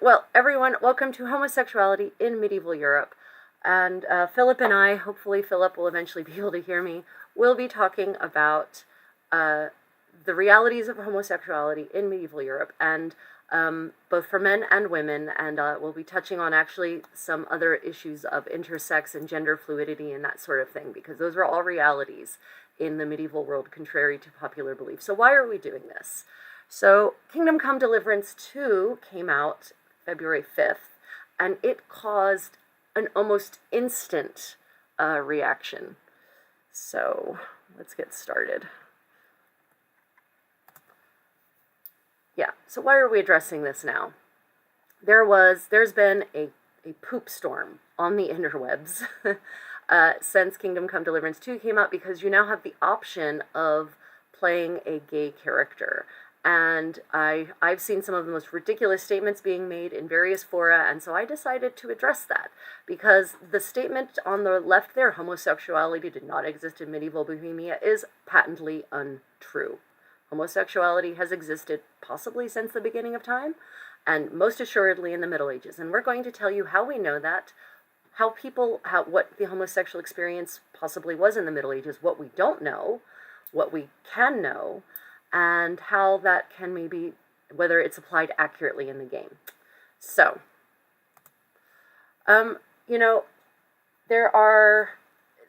well, everyone, welcome to Homosexuality in Medieval Europe. And Philip and I, hopefully Philip will eventually be able to hear me, will be talking about the realities of homosexuality in medieval Europe, and both for men and women, and we'll be touching on actually some other issues of intersex and gender fluidity and that sort of thing, because those were all realities in the medieval world, contrary to popular belief. So why are we doing this? So Kingdom Come Deliverance 2 came out February 5th, and it caused an almost instant reaction. So let's get started. Yeah, so why are we addressing this now? There's been a poop storm on the interwebs since Kingdom Come Deliverance 2 came out, because you now have the option of playing a gay character. And I've seen some of the most ridiculous statements being made in various fora, and so I decided to address that, because the statement on the left there, homosexuality did not exist in medieval Bohemia, is patently untrue. Homosexuality has existed possibly since the beginning of time, and most assuredly in the Middle Ages. And we're going to tell you how we know that, what the homosexual experience possibly was in the Middle Ages, what we don't know, what we can know, and how that can maybe, whether it's applied accurately in the game. So,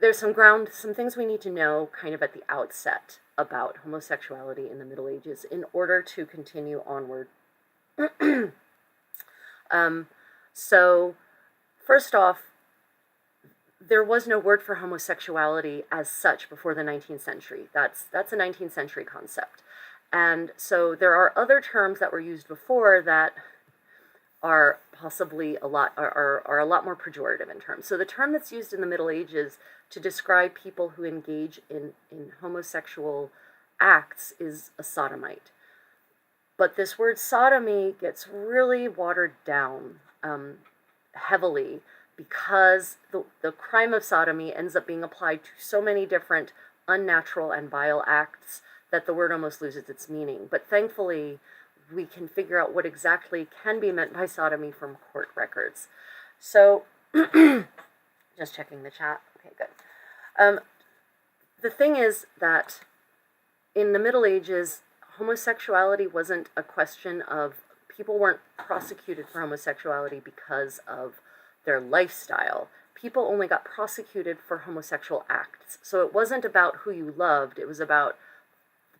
there's some things we need to know kind of at the outset about homosexuality in the Middle Ages in order to continue onward. So, first off, there was no word for homosexuality as such before the 19th century. That's a 19th century concept. And so there are other terms that were used before that are possibly a lot more pejorative in terms. So the term that's used in the Middle Ages to describe people who engage in homosexual acts is a sodomite. But this word sodomy gets really watered down heavily, because the crime of sodomy ends up being applied to so many different unnatural and vile acts that the word almost loses its meaning. But thankfully, we can figure out what exactly can be meant by sodomy from court records. So, just checking the chat. Okay, good. The thing is that in the Middle Ages, homosexuality wasn't a question of, people weren't prosecuted for homosexuality because of their lifestyle. People only got prosecuted for homosexual acts. So it wasn't about who you loved, it was about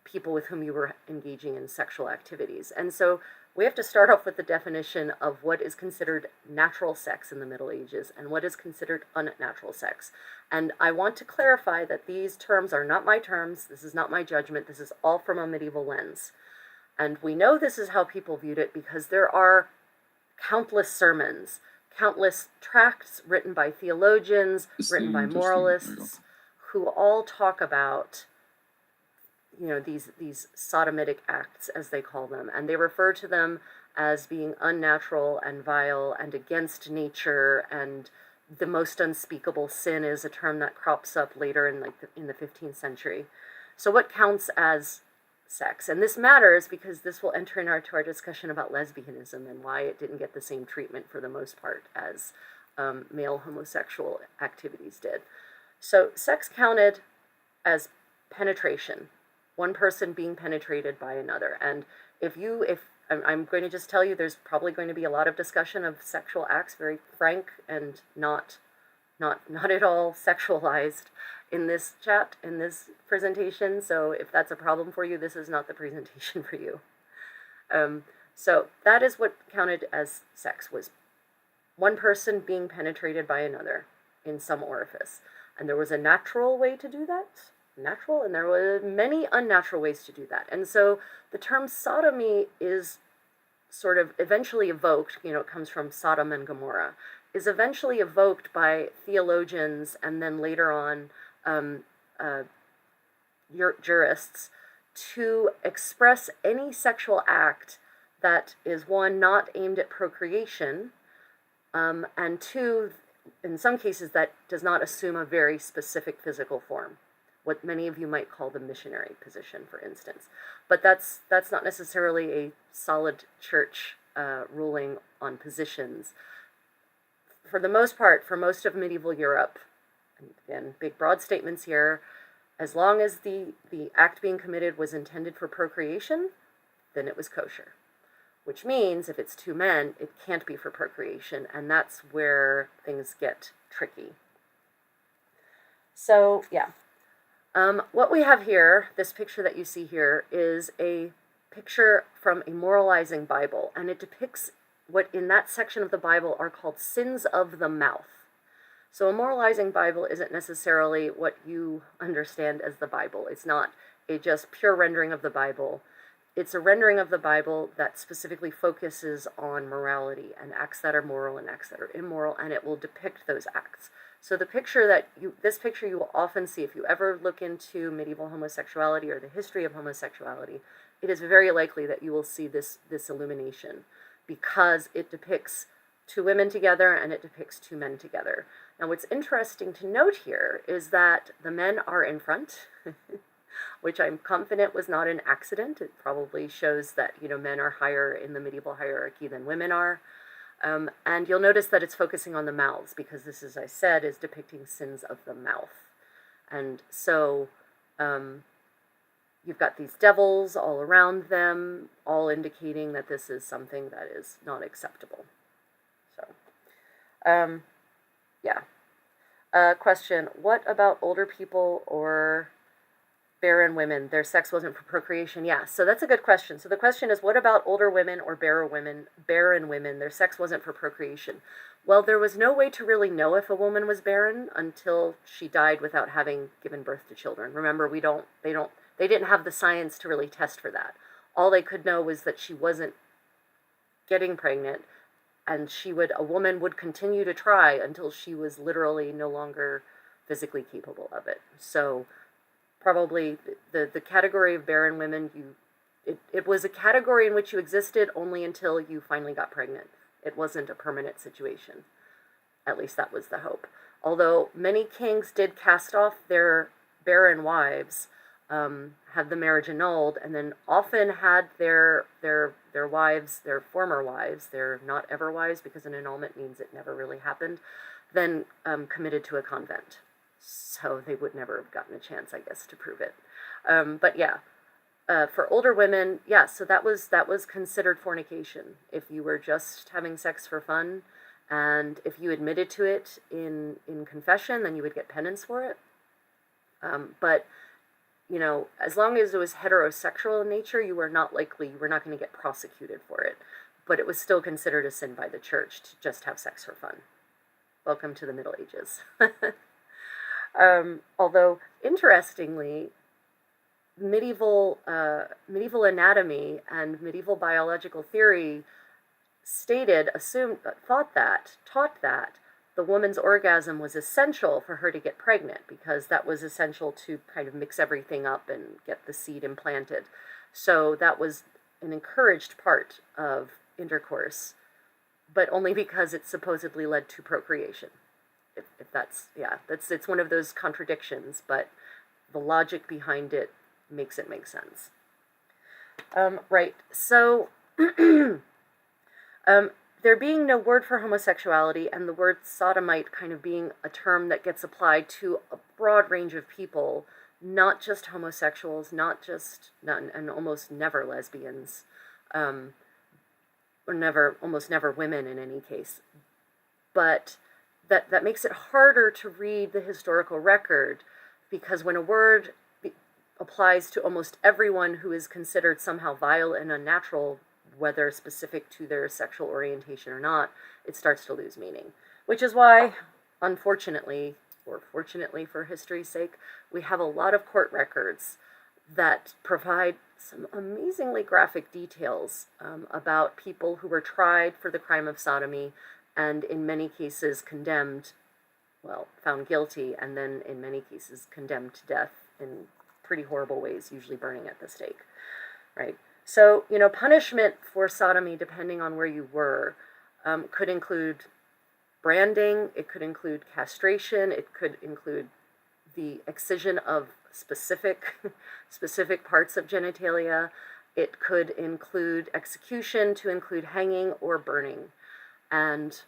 people with whom you were engaging in sexual activities. And so we have to start off with the definition of what is considered natural sex in the Middle Ages and what is considered unnatural sex. And I want to clarify that these terms are not my terms, this is not my judgment, this is all from a medieval lens. And we know this is how people viewed it because there are countless sermons, countless tracts written by theologians, written by moralists, who all talk about these sodomitic acts, as they call them, and they refer to them as being unnatural and vile and against nature, and the most unspeakable sin is a term that crops up later in the 15th century. So what counts as sex? And this matters because this will enter into our discussion about lesbianism and why it didn't get the same treatment for the most part as male homosexual activities did. So sex counted as penetration, one person being penetrated by another. And if I'm going to just tell you, there's probably going to be a lot of discussion of sexual acts, very frank and not at all sexualized in this chat, in this presentation. So if that's a problem for you, this is not the presentation for you. So that is what counted as sex, was one person being penetrated by another in some orifice. And there was a natural way to do that, and there were many unnatural ways to do that. And so the term sodomy is sort of eventually evoked, it comes from Sodom and Gomorrah, is eventually evoked by theologians and then later on jurists to express any sexual act that is, one, not aimed at procreation, and two, in some cases, that does not assume a very specific physical form, what many of you might call the missionary position, for instance. But that's not necessarily a solid church ruling on positions. For the most part, for most of medieval Europe, and again, big broad statements here, as long as the act being committed was intended for procreation, then it was kosher. Which means if it's two men, it can't be for procreation, and that's where things get tricky. So, yeah. What we have here, this picture that you see here, is a picture from a moralizing Bible, and it depicts what in that section of the Bible are called sins of the mouth. So a moralizing Bible isn't necessarily what you understand as the Bible. It's not a just pure rendering of the Bible. It's a rendering of the Bible that specifically focuses on morality and acts that are moral and acts that are immoral, and it will depict those acts. So this picture you will often see if you ever look into medieval homosexuality or the history of homosexuality, it is very likely that you will see this illumination, because it depicts two women together and it depicts two men together. Now what's interesting to note here is that the men are in front, which I'm confident was not an accident. It probably shows that, men are higher in the medieval hierarchy than women are. And you'll notice that it's focusing on the mouths, because this, as I said, is depicting sins of the mouth. And so you've got these devils all around them, all indicating that this is something that is not acceptable. So, yeah. Question, what about older people or barren women? Their sex wasn't for procreation. Yeah, so that's a good question. So the question is, what about older women or barren women? Their sex wasn't for procreation. Well, there was no way to really know if a woman was barren until she died without having given birth to children. Remember, they didn't have the science to really test for that. All they could know was that she wasn't getting pregnant, and a woman would continue to try until she was literally no longer physically capable of it. So probably the category of barren women, it was a category in which you existed only until you finally got pregnant. It wasn't a permanent situation. At least that was the hope. Although many kings did cast off their barren wives, had the marriage annulled, and then often had their wives, their former wives, their not ever wives, because an annulment means it never really happened, then committed to a convent. So they would never have gotten a chance, I guess, to prove it. But yeah, for older women, yeah, so that was considered fornication. If you were just having sex for fun, and if you admitted to it in confession, then you would get penance for it. But as long as it was heterosexual in nature, you were not going to get prosecuted for it. But it was still considered a sin by the church to just have sex for fun. Welcome to the Middle Ages. Although, interestingly, medieval anatomy and medieval biological theory taught that the woman's orgasm was essential for her to get pregnant, because that was essential to kind of mix everything up and get the seed implanted. So that was an encouraged part of intercourse, but only because it supposedly led to procreation. It's one of those contradictions, but the logic behind it makes it make sense. Right, so there being no word for homosexuality, and the word sodomite kind of being a term that gets applied to a broad range of people, not just homosexuals, and almost never lesbians, or almost never women in any case, but that makes it harder to read the historical record, because when a word applies to almost everyone who is considered somehow vile and unnatural, whether specific to their sexual orientation or not, it starts to lose meaning. Which is why, unfortunately, or fortunately for history's sake, we have a lot of court records that provide some amazingly graphic details about people who were tried for the crime of sodomy, and in many cases found guilty, and then in many cases condemned to death in pretty horrible ways, usually burning at the stake, right? So, punishment for sodomy, depending on where you were, could include branding, it could include castration, it could include the excision of specific parts of genitalia, It could include execution, to include hanging or burning. And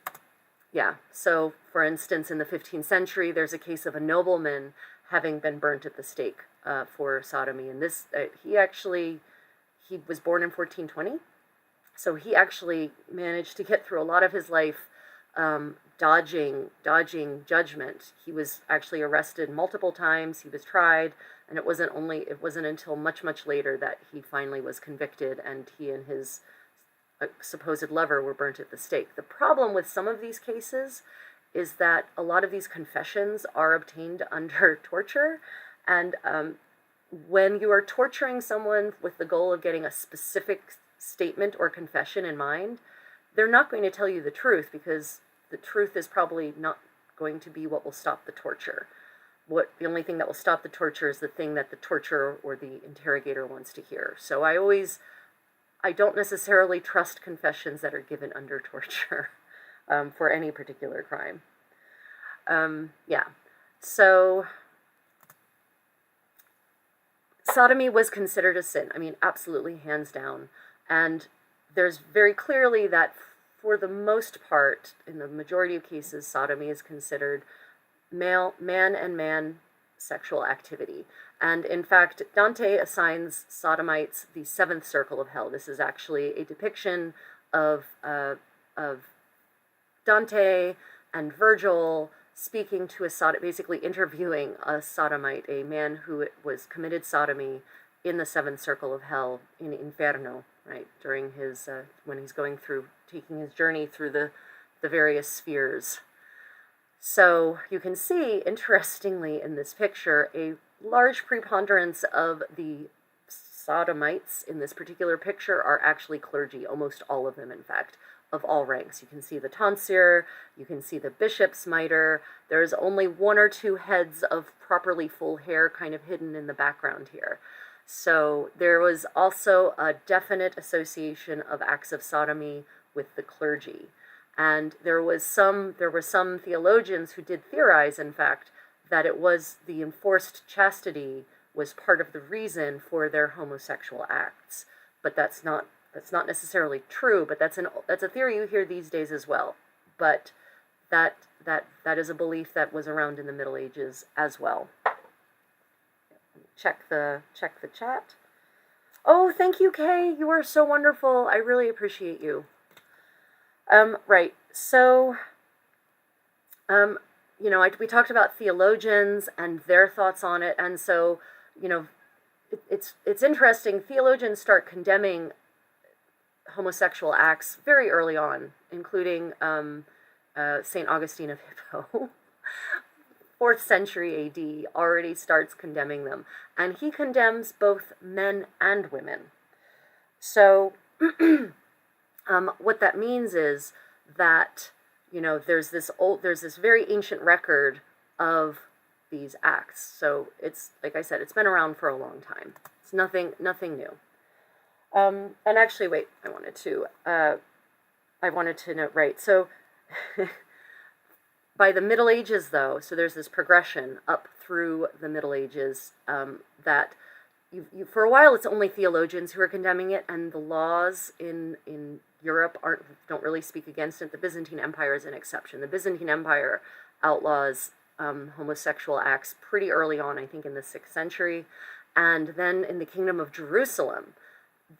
yeah, so for instance, in the 15th century, there's a case of a nobleman having been burnt at the stake for sodomy. And this, he was born in 1420. So he actually managed to get through a lot of his life dodging judgment. He was actually arrested multiple times. He was tried, and it wasn't until much later that he finally was convicted, and he and his supposed lover were burnt at the stake. The problem with some of these cases is that a lot of these confessions are obtained under torture, and when you are torturing someone with the goal of getting a specific statement or confession in mind, they're not going to tell you the truth, because the truth is probably not going to be what will stop the torture. The only thing that will stop the torture is the thing that the torturer or the interrogator wants to hear. So I don't necessarily trust confessions that are given under torture for any particular crime. Yeah, so sodomy was considered a sin. I mean, absolutely, hands down. And there's very clearly that for the most part, in the majority of cases, sodomy is considered man and man sexual activity. And in fact, Dante assigns sodomites the seventh circle of hell. This is actually a depiction of Dante and Virgil speaking to basically interviewing a sodomite, a man who was committed sodomy in the seventh circle of hell, in Inferno, right, during his, when he's taking his journey through the various spheres. So you can see, interestingly, in this picture, a large preponderance of the sodomites in this particular picture are actually clergy, almost all of them, in fact, of all ranks. You can see the tonsure, you can see the bishop's mitre. There's only one or two heads of properly full hair kind of hidden in the background here. So there was also a definite association of acts of sodomy with the clergy. And there were some theologians who did theorize, in fact, that it was the enforced chastity was part of the reason for their homosexual acts. But that's not necessarily true, but that's a theory you hear these days as well. But that is a belief that was around in the Middle Ages as well. Check the chat. Oh, thank you, Kay. You are so wonderful. I really appreciate you. Right. So, we talked about theologians and their thoughts on it, and so, it's interesting. Theologians start condemning homosexual acts very early on, including St. Augustine of Hippo. 4th century AD already starts condemning them, and he condemns both men and women. So what that means is that there's this very ancient record of these acts. So it's, like I said, it's been around for a long time. It's nothing new. And actually, wait, I wanted to note, right, so by the Middle Ages, though, so there's this progression up through the Middle Ages that for a while it's only theologians who are condemning it, and the laws in Europe don't really speak against it. The Byzantine Empire is an exception. The Byzantine Empire outlaws homosexual acts pretty early on, I think in the 6th century, and then in the Kingdom of Jerusalem,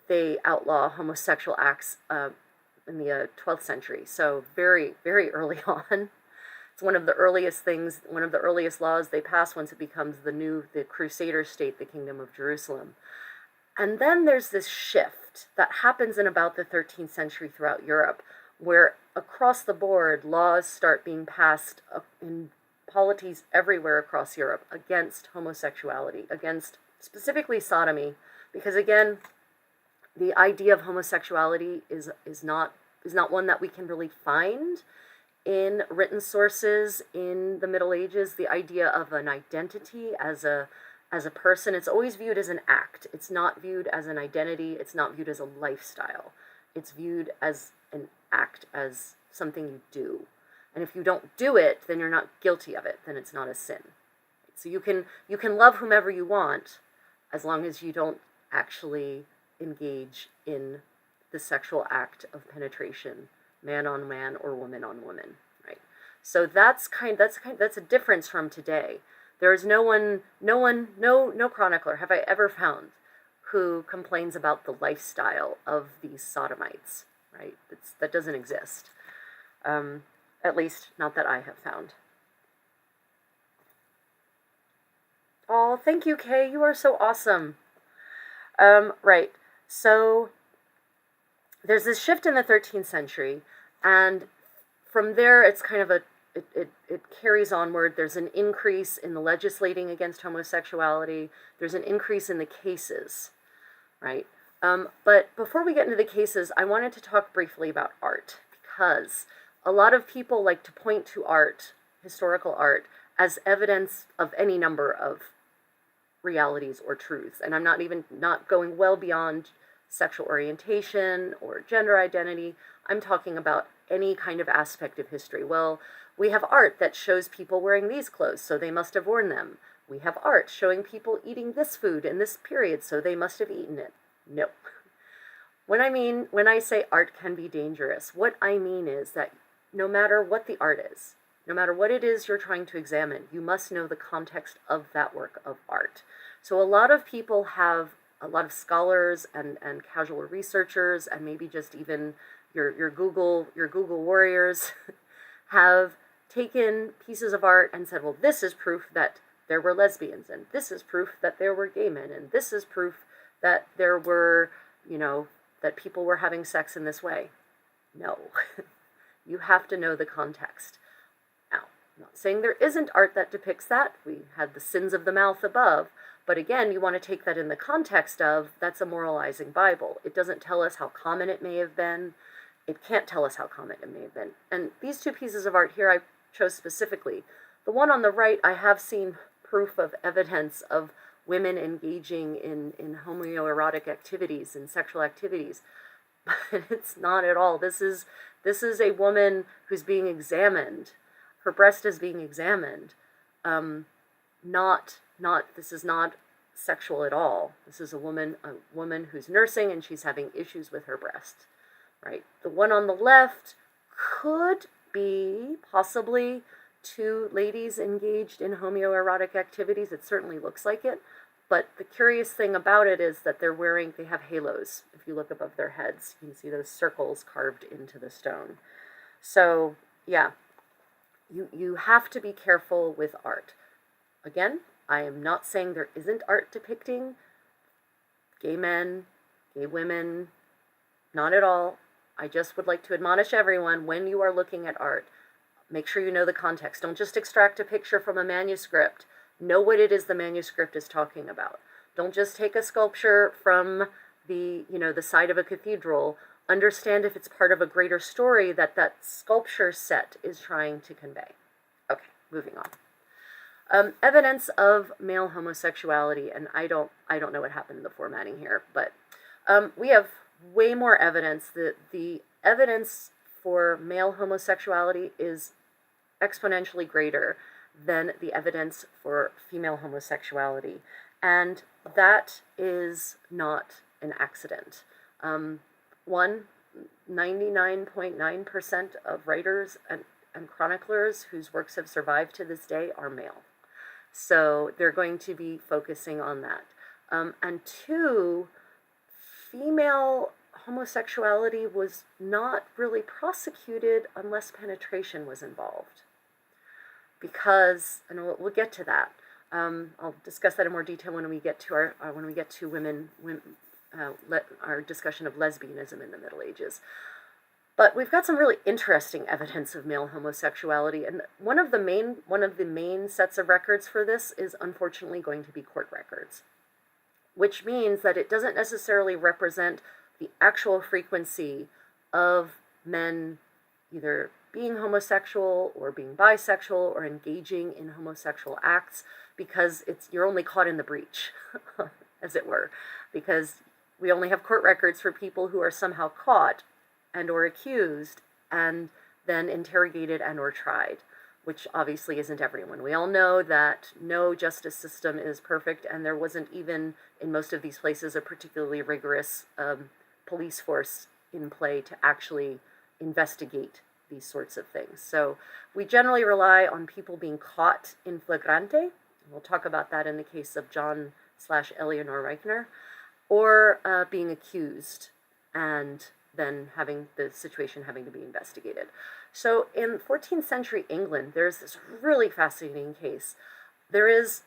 they outlaw homosexual acts in the 12th century, so very, very early on. It's one of the earliest laws they pass once it becomes the Crusader state, the Kingdom of Jerusalem. And then there's this shift that happens in about the 13th century throughout Europe, where across the board, laws start being passed in polities everywhere across Europe against homosexuality, against specifically sodomy, because again, the idea of homosexuality is not one that we can really find in written sources in the Middle Ages. The idea of an identity as a person, it's always viewed as an act. It's not viewed as an identity. It's not viewed as a lifestyle. It's viewed as an act, as something you do. And if you don't do it, then you're not guilty of it. Then it's not a sin. So you can love whomever you want, as long as you don't actually engage in the sexual act of penetration, man on man or woman on woman, right? So that's a difference from today. There is no chronicler have I ever found who complains about the lifestyle of these sodomites, right? That doesn't exist. At least not that I have found. Oh, thank you, Kay. You are so awesome. Right. So there's this shift in the 13th century, and from there it's kind of it carries onward. There's an increase in the legislating against homosexuality. There's an increase in the cases, right? But before we get into the cases, I wanted to talk briefly about art, because a lot of people like to point to art, historical art, as evidence of any number of realities or truths. And I'm not going well beyond sexual orientation or gender identity. I'm talking about any kind of aspect of history. Well, we have art that shows people wearing these clothes, so they must have worn them. We have art showing people eating this food in this period, so they must have eaten it. No. When I say art can be dangerous, what I mean is that no matter what the art is, no matter what it is you're trying to examine, you must know the context of that work of art. So a lot of people have, a lot of scholars and casual researchers, and maybe just even your Google warriors have taken pieces of art and said, well, this is proof that there were lesbians, and this is proof that there were gay men, and this is proof that there were, that people were having sex in this way. No. You have to know the context. Now, I'm not saying there isn't art that depicts that. We had the sins of the mouth above. But again, you want to take that in the context of, that's a moralizing Bible. It doesn't tell us how common it may have been. It can't tell us how common it may have been. And these two pieces of art here I chose specifically. The one on the right, I have seen proof of evidence of women engaging in homoerotic activities and sexual activities. But it's not at all. This is a woman who's being examined. Her breast is being examined. This is not sexual at all. This is a woman who's nursing, and she's having issues with her breast, right? The one on the left could be possibly two ladies engaged in homoerotic activities. It certainly looks like it. But the curious thing about it is that they have halos. If you look above their heads, you can see those circles carved into the stone. So, yeah, you have to be careful with art. Again, I am not saying there isn't art depicting gay men, gay women, not at all. I just would like to admonish everyone, when you are looking at art, make sure you know the context. Don't just extract a picture from a manuscript. Know what it is the manuscript is talking about. Don't just take a sculpture from the side of a cathedral. Understand if it's part of a greater story that sculpture set is trying to convey. Okay, moving on. Evidence of male homosexuality, and I don't know what happened in the formatting here, but we have way more evidence. The evidence for male homosexuality is exponentially greater than the evidence for female homosexuality. And that is not an accident. 99.9% of writers and chroniclers whose works have survived to this day are male. So they're going to be focusing on that. And two, female homosexuality was not really prosecuted unless penetration was involved. Because, and we'll get to that. I'll discuss that in more detail when we get to our discussion of lesbianism in the Middle Ages. But we've got some really interesting evidence of male homosexuality, and one of the main sets of records for this is unfortunately going to be court records, which means that it doesn't necessarily represent the actual frequency of men either being homosexual or being bisexual or engaging in homosexual acts, because you're only caught in the breach, as it were, because we only have court records for people who are somehow caught and or accused and then interrogated and or tried. which obviously isn't everyone. We all know that no justice system is perfect, and there wasn't even, in most of these places, a particularly rigorous police force in play to actually investigate these sorts of things. So we generally rely on people being caught in flagrante. We'll talk about that in the case of John/Eleanor Reichner, or being accused and then having the situation having to be investigated. So in 14th century England, there's this really fascinating case. There is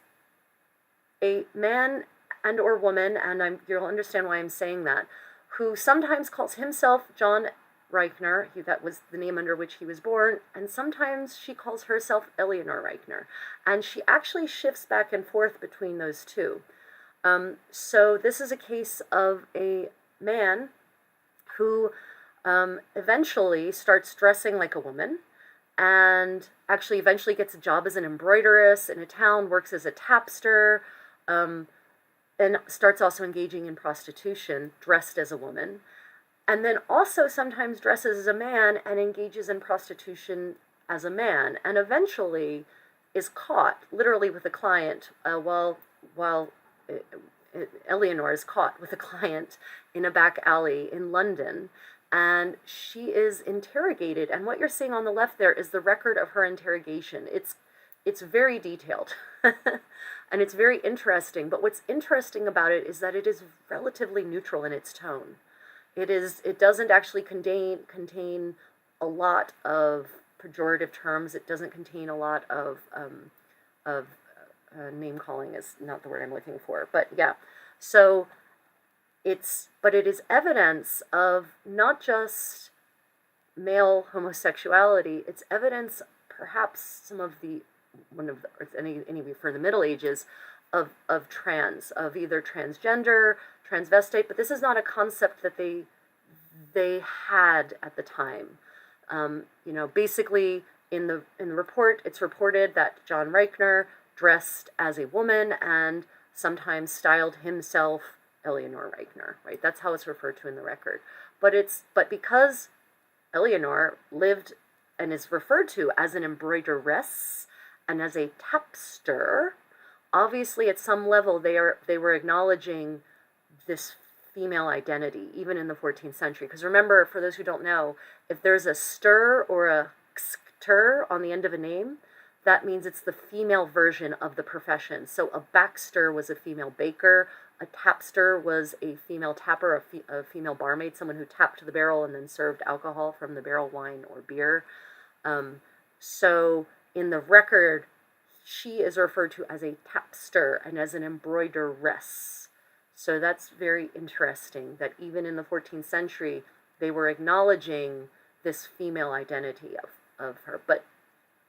a man and or woman, and you'll understand why I'm saying that, who sometimes calls himself John Reichner, that was the name under which he was born, and sometimes she calls herself Eleanor Reichner. And she actually shifts back and forth between those two. So this is a case of a man who eventually starts dressing like a woman, and actually eventually gets a job as an embroideress in a town, works as a tapster, and starts also engaging in prostitution, dressed as a woman, and then also sometimes dresses as a man and engages in prostitution as a man, and eventually is caught, literally with a client, while Eleanor is caught with a client in a back alley in London, and she is interrogated. And what you're seeing on the left there is the record of her interrogation. It's very detailed, and it's very interesting. But what's interesting about it is that it is relatively neutral in its tone. It doesn't actually contain a lot of pejorative terms. It doesn't contain a lot of name calling is not the word I'm looking for, but yeah. So it is evidence of not just male homosexuality. It's evidence, perhaps anyway for the Middle Ages, of either transgender, transvestite, but this is not a concept that they had at the time. Basically in the report, it's reported that John Reichner dressed as a woman and sometimes styled himself Eleanor Reichner, right? That's how it's referred to in the record. But because Eleanor lived and is referred to as an embroideress and as a tapster, obviously at some level they were acknowledging this female identity, even in the 14th century. Because remember, for those who don't know, if there's a stir or a xter on the end of a name, that means it's the female version of the profession. So a backster was a female baker, a tapster was a female tapper, a female barmaid, someone who tapped the barrel and then served alcohol from the barrel, wine or beer. So in the record, she is referred to as a tapster and as an embroideress. So that's very interesting that even in the 14th century, they were acknowledging this female identity of her. But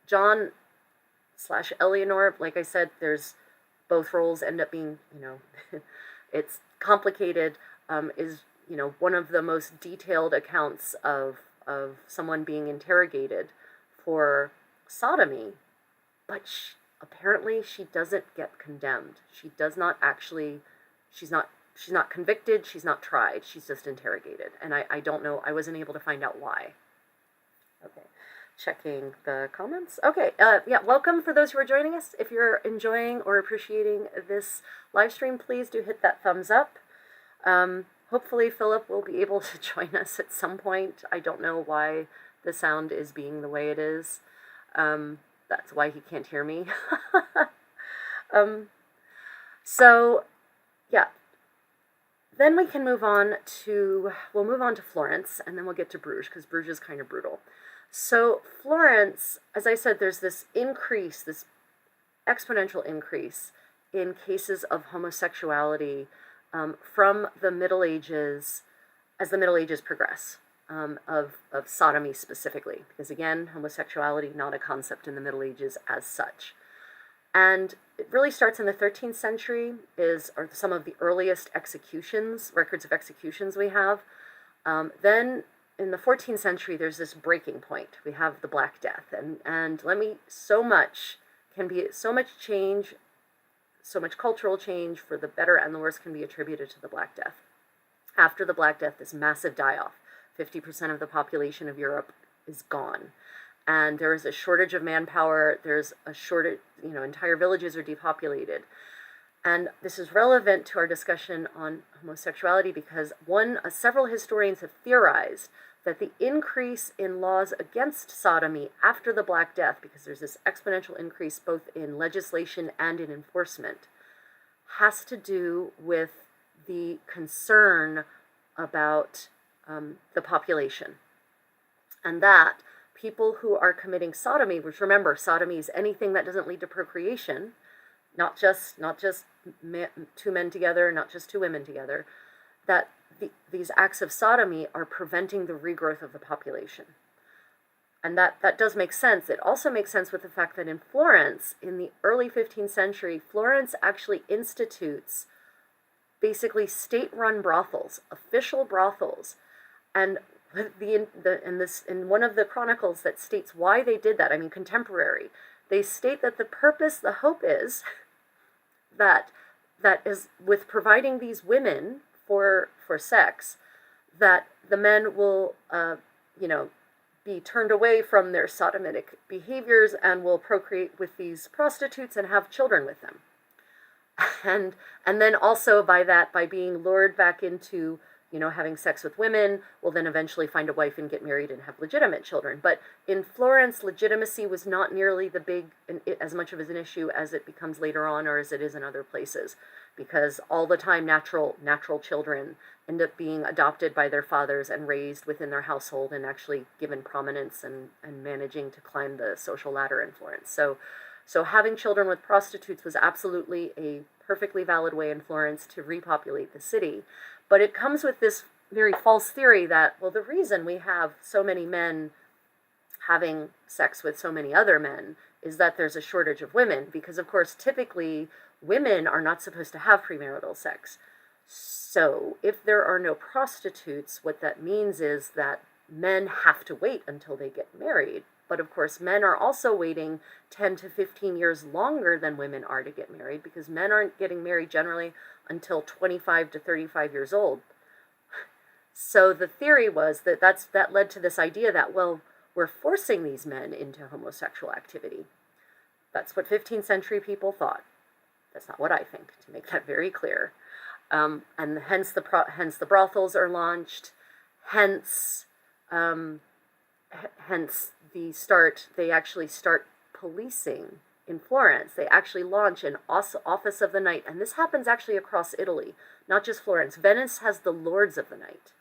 John/Eleanor, like I said, there's both roles end up being, it's complicated, is, one of the most detailed accounts of someone being interrogated for sodomy, but apparently she doesn't get condemned. She does not actually, she's not convicted, she's not tried, she's just interrogated. And I don't know, I wasn't able to find out why. Okay. Checking the comments. Okay, welcome for those who are joining us. If you're enjoying or appreciating this live stream, please do hit that thumbs up. Hopefully Philip will be able to join us at some point. I don't know why the sound is being the way it is. That's why he can't hear me. So, yeah. Then we can move on to Florence, and then we'll get to Bruges, because Bruges is kind of brutal. So Florence, as I said, there's this exponential increase in cases of homosexuality from the Middle Ages, as the Middle Ages progress, of sodomy specifically, because again, homosexuality, not a concept in the Middle Ages as such. And it really starts in the 13th century, are some of the earliest records of executions we have. Then in the 14th century, there's this breaking point. We have the Black Death, and so much change, so much cultural change for the better and the worse can be attributed to the Black Death. After the Black Death, this massive die-off, 50% of the population of Europe is gone. and there is a shortage of manpower. There's a shortage, entire villages are depopulated. And this is relevant to our discussion on homosexuality because several historians have theorized that the increase in laws against sodomy after the Black Death, because there's this exponential increase both in legislation and in enforcement, has to do with the concern about the population. And that people who are committing sodomy, which remember, sodomy is anything that doesn't lead to procreation, not just two men together, not just two women together, that these acts of sodomy are preventing the regrowth of the population. And that does make sense. It also makes sense with the fact that in Florence, in the early 15th century, Florence actually institutes basically state-run brothels, official brothels. And in one of the chronicles that states why they did that, contemporary, they state that the hope is that is with providing these women for sex, that the men will, be turned away from their sodomitic behaviors and will procreate with these prostitutes and have children with them. And then also by being lured back into, having sex with women, will then eventually find a wife and get married and have legitimate children. But in Florence, legitimacy was not nearly as much of an issue as it becomes later on or as it is in other places, because all the time natural children end up being adopted by their fathers and raised within their household and actually given prominence and managing to climb the social ladder in Florence. So having children with prostitutes was absolutely a perfectly valid way in Florence to repopulate the city. But it comes with this very false theory that, well, the reason we have so many men having sex with so many other men is that there's a shortage of women, because, of course, typically women are not supposed to have premarital sex. So if there are no prostitutes, what that means is that men have to wait until they get married. But of course, men are also waiting 10 to 15 years longer than women are to get married, because men aren't getting married generally until 25 to 35 years old. So the theory was that led to this idea that, well, we're forcing these men into homosexual activity. That's what 15th century people thought. That's not what I think, to make that very clear. And hence the brothels are launched, hence they actually start policing in Florence. They actually launch an office of the night, and this happens actually across Italy, not just Florence. Venice has the Lords of the Night,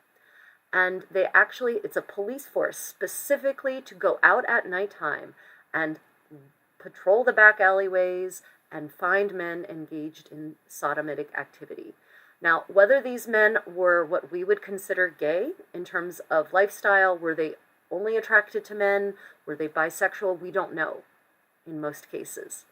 and it's a police force specifically to go out at nighttime and patrol the back alleyways and find men engaged in sodomitic activity. Now, whether these men were what we would consider gay in terms of lifestyle, were they only attracted to men, were they bisexual, we don't know in most cases.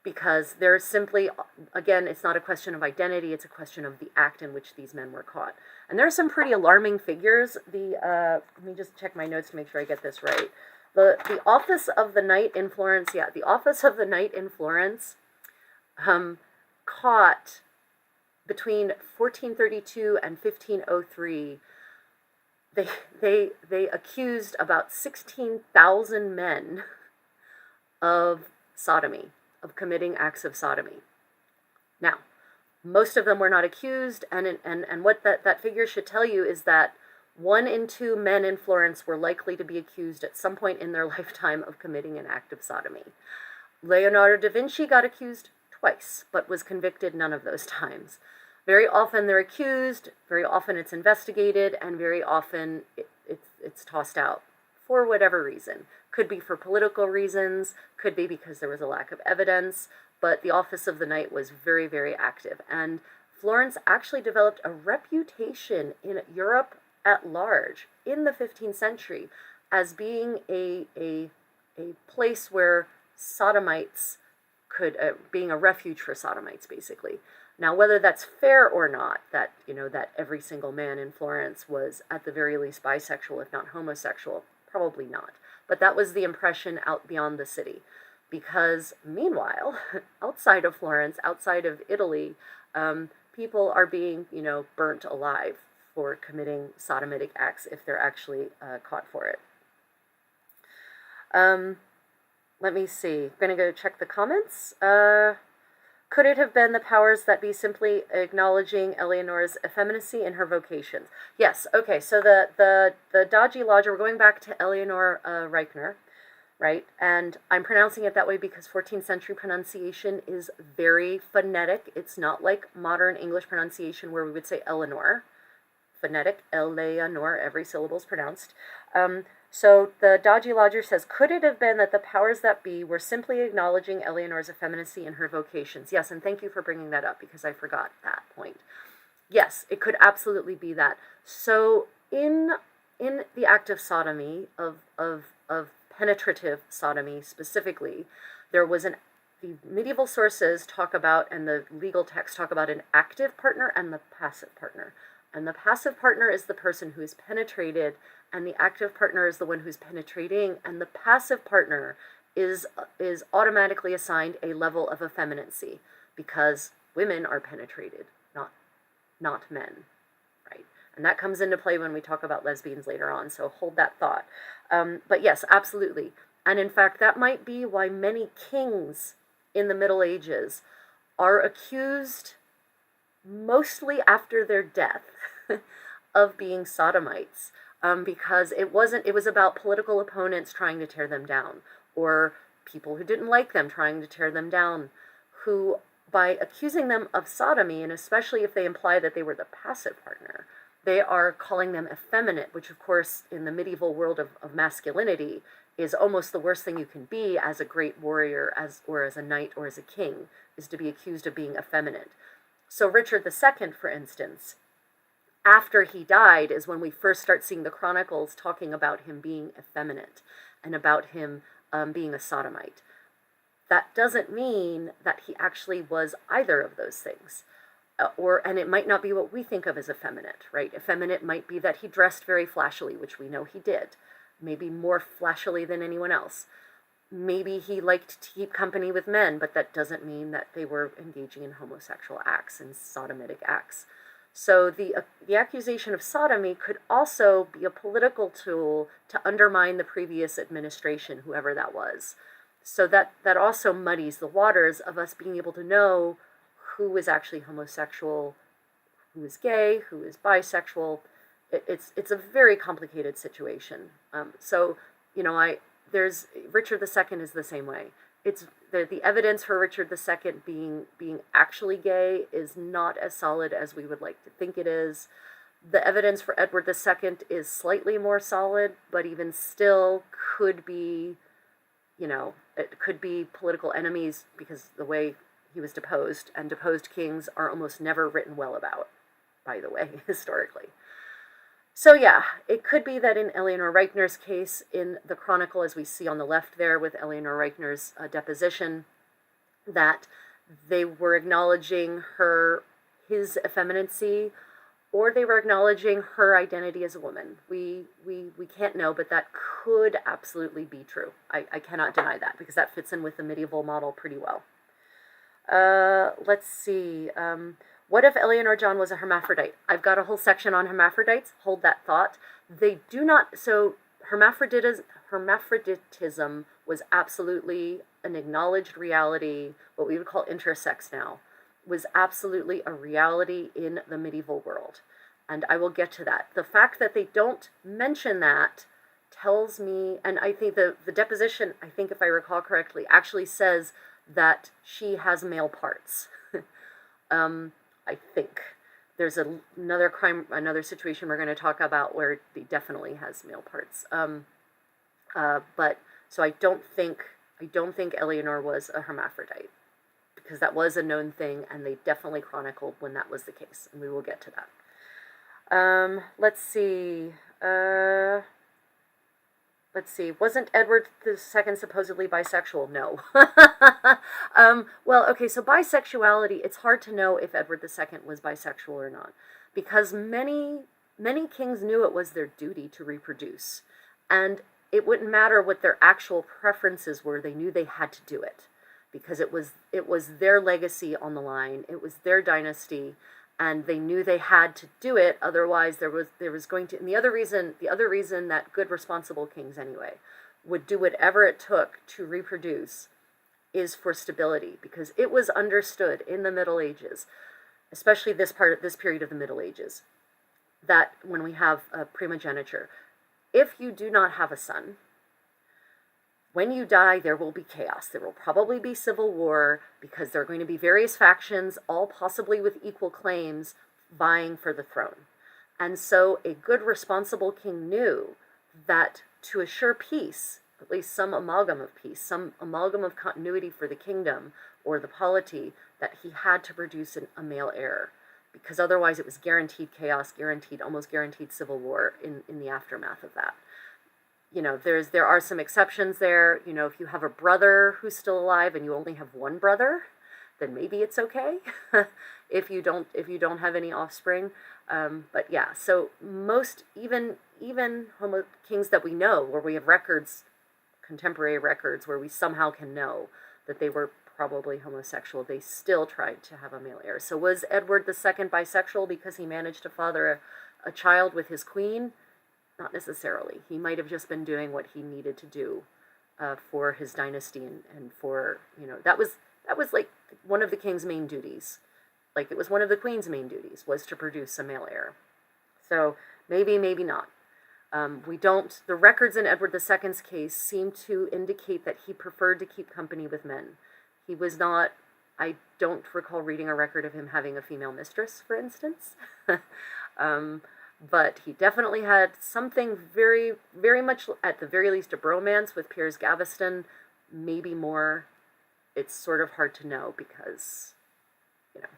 Because they're simply, again, it's not a question of identity, it's a question of the act in which these men were caught. And there are some pretty alarming figures. Let me just check my notes to make sure I get this right. The Office of the Night in Florence, the Office of the Night in Florence caught between 1432 and 1503, they accused about 16,000 men of sodomy, of committing acts of sodomy. Now, most of them were not accused, and what that figure should tell you is that 1 in 2 men in Florence were likely to be accused at some point in their lifetime of committing an act of sodomy. Leonardo da Vinci got accused twice, but was convicted none of those times. Very often they're accused, very often it's investigated, and very often it's tossed out for whatever reason. Could be for political reasons, could be because there was a lack of evidence, but the Office of the Night was very, very active. And Florence actually developed a reputation in Europe at large in the 15th century as being a place where sodomites being a refuge for sodomites, basically. Now, whether that's fair or not, that every single man in Florence was at the very least bisexual, if not homosexual, probably not. But that was the impression out beyond the city. Because meanwhile, outside of Florence, outside of Italy, people are being, burnt alive for committing sodomitic acts if they're actually caught for it. Let me see. I'm going to go check the comments. Could it have been the powers that be simply acknowledging Eleanor's effeminacy in her vocations? Yes. Okay. So the dodgy lodger. We're going back to Eleanor Reichner, right? And I'm pronouncing it that way because 14th century pronunciation is very phonetic. It's not like modern English pronunciation where we would say Eleanor. Phonetic, Eleanor. Every syllable is pronounced. So the dodgy lodger says, could it have been that the powers that be were simply acknowledging Eleanor's effeminacy in her vocations? Yes, and thank you for bringing that up because I forgot that point. Yes, it could absolutely be that. So in the act of sodomy, of penetrative sodomy specifically, there was the medieval sources talk about, and the legal texts talk about, an active partner and the passive partner. And the passive partner is the person who is penetrated, and the active partner is the one who's penetrating, and the passive partner is automatically assigned a level of effeminacy because women are penetrated, not men, right? And that comes into play when we talk about lesbians later on, so hold that thought. But yes, absolutely. And in fact, that might be why many kings in the Middle Ages are accused, mostly after their death, of being sodomites, because it was about political opponents trying to tear them down, or people who didn't like them trying to tear them down, who, by accusing them of sodomy, and especially if they imply that they were the passive partner, they are calling them effeminate, which of course in the medieval world of masculinity is almost the worst thing you can be as a great warrior, or as a knight, or as a king, is to be accused of being effeminate. So Richard II, for instance, after he died is when we first start seeing the chronicles talking about him being effeminate and about him being a sodomite. That doesn't mean that he actually was either of those things. And it might not be what we think of as effeminate, right? Effeminate might be that he dressed very flashily, which we know he did, maybe more flashily than anyone else. Maybe he liked to keep company with men, but that doesn't mean that they were engaging in homosexual acts and sodomitic acts. So the accusation of sodomy could also be a political tool to undermine the previous administration, whoever that was. So that also muddies the waters of us being able to know who is actually homosexual, who is gay, who is bisexual. It's a very complicated situation. So there's Richard II is the same way. It's the evidence for Richard II being actually gay is not as solid as we would like to think it is. The evidence for Edward II is slightly more solid, but even still could be, it could be political enemies because the way he was deposed, and deposed kings are almost never written well about, by the way, historically. So yeah, it could be that in Eleanor Reichner's case, in the chronicle, as we see on the left there with Eleanor Reichner's deposition, that they were acknowledging his effeminacy, or they were acknowledging her identity as a woman. We can't know, but that could absolutely be true. I cannot deny that, because that fits in with the medieval model pretty well. Let's see. What if Eleanor John was a hermaphrodite? I've got a whole section on hermaphrodites. Hold that thought. They do not, so hermaphroditism was absolutely an acknowledged reality, what we would call intersex now, was absolutely a reality in the medieval world. And I will get to that. The fact that they don't mention that tells me, and I think the deposition, I think if I recall correctly, actually says that she has male parts. I think there's another situation we're going to talk about where he definitely has male parts. But so I don't think Eleanor was a hermaphrodite, because that was a known thing, and they definitely chronicled when that was the case, and we will get to that. Let's see. Wasn't Edward II supposedly bisexual? No. Well, okay, so bisexuality, it's hard to know if Edward II was bisexual or not, because many kings knew it was their duty to reproduce, and it wouldn't matter what their actual preferences were. They knew they had to do it, because it was their legacy on the line. It was their dynasty, and they knew they had to do it. Otherwise, there was going to. And the other reason that good, responsible kings, anyway, would do whatever it took to reproduce is for stability, because it was understood in the Middle Ages, especially this period of the Middle Ages, that when we have a primogeniture, if you do not have a son, when you die, there will be chaos. There will probably be civil war, because there are going to be various factions, all possibly with equal claims, vying for the throne. And so a good, responsible king knew that to assure peace, at least some amalgam of peace, some amalgam of continuity for the kingdom or the polity, that he had to produce a male heir, because otherwise it was guaranteed chaos, almost guaranteed civil war in the aftermath of that. You know, there are some exceptions there. You know, if you have a brother who's still alive and you only have one brother, then maybe it's okay. if you don't have any offspring. But yeah, so most, even kings that we know, where we have records, contemporary records, where we somehow can know that they were probably homosexual, they still tried to have a male heir. So was Edward II bisexual because he managed to father a child with his queen? Not necessarily. He might have just been doing what he needed to do for his dynasty, and for, you know, that was like one of the king's main duties. Like, it was one of the queen's main duties, was to produce a male heir. So maybe not. The records in Edward II's case seem to indicate that he preferred to keep company with men. He was not, I don't recall reading a record of him having a female mistress, for instance. But he definitely had something very, very much, at the very least, a bromance with Piers Gaveston, maybe more. It's sort of hard to know, because, you know,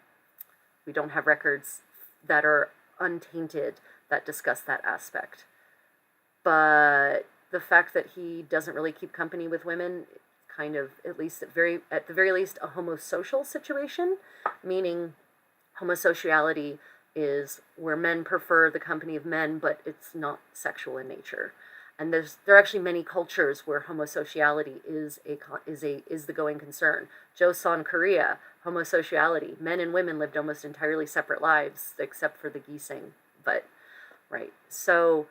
we don't have records that are untainted that discuss that aspect. But the fact that he doesn't really keep company with women, kind of, at the very least, a homosocial situation, meaning homosexuality is where men prefer the company of men, but it's not sexual in nature. And there are actually many cultures where homosexuality is the going concern. Joseon, Korea, homosexuality, men and women lived almost entirely separate lives, except for the Gising. But right, so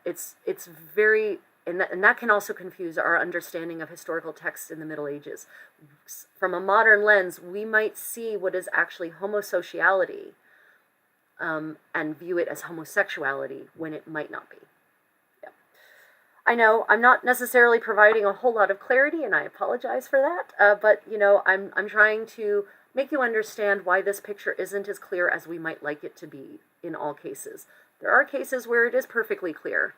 it's very, and that can also confuse our understanding of historical texts in the Middle Ages. From a modern lens, we might see what is actually homosexuality, and view it as homosexuality when it might not be. Yeah. I know I'm not necessarily providing a whole lot of clarity, and I apologize for that, but, you know, I'm trying to make you understand why this picture isn't as clear as we might like it to be in all cases. There are cases where it is perfectly clear.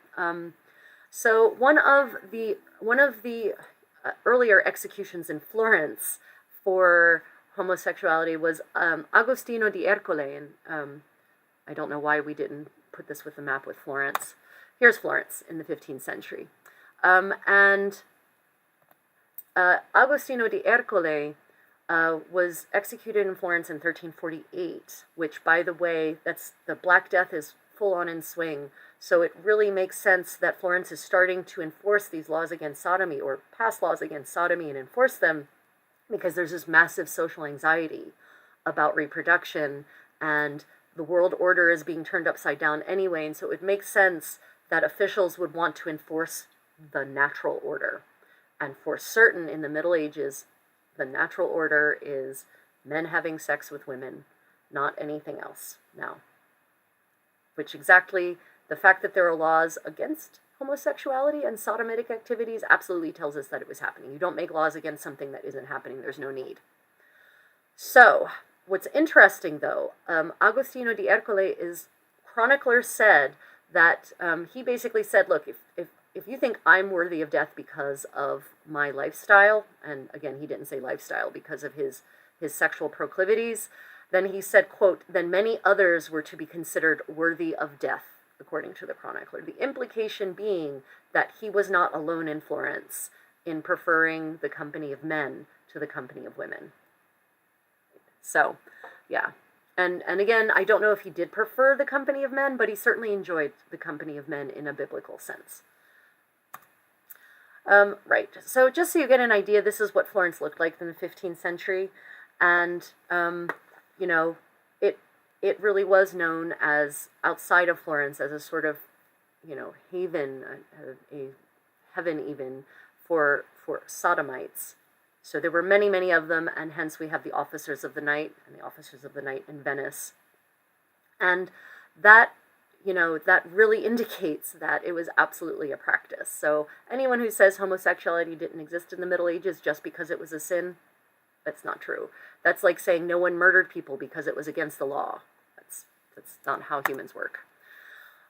So one of the earlier executions in Florence for homosexuality was Agostino di Ercole. I don't know why we didn't put this with the map with Florence. Here's Florence in the 15th century. And Agostino di Ercole was executed in Florence in 1348, which, by the way, the Black Death is full on in swing. So it really makes sense that Florence is starting to enforce these laws against sodomy, or pass laws against sodomy and enforce them, because there's this massive social anxiety about reproduction, and the world order is being turned upside down anyway, and so it makes sense that officials would want to enforce the natural order. And for certain, in the Middle Ages, the natural order is men having sex with women, not anything else now. Which exactly, the fact that there are laws against homosexuality and sodomitic activities absolutely tells us that it was happening. You don't make laws against something that isn't happening. There's no need. So, what's interesting, though, Agostino di Ercole chroniclers said that he basically said, look, if you think I'm worthy of death because of my lifestyle, and again, he didn't say lifestyle, because of his sexual proclivities, then he said, quote, then many others were to be considered worthy of death, according to the chronicler. The implication being that he was not alone in Florence in preferring the company of men to the company of women. So, yeah. And again, I don't know if he did prefer the company of men, but he certainly enjoyed the company of men in a biblical sense. Right. So just so you get an idea, this is what Florence looked like in the 15th century. And, you know, it really was known as, outside of Florence, as a sort of, you know, haven, a heaven even for sodomites. So there were many, many of them, and hence we have the officers of the night and the officers of the night in Venice. And that, that really indicates that it was absolutely a practice. So anyone who says homosexuality didn't exist in the Middle Ages just because it was a sin, that's not true. That's like saying no one murdered people because it was against the law. That's not how humans work.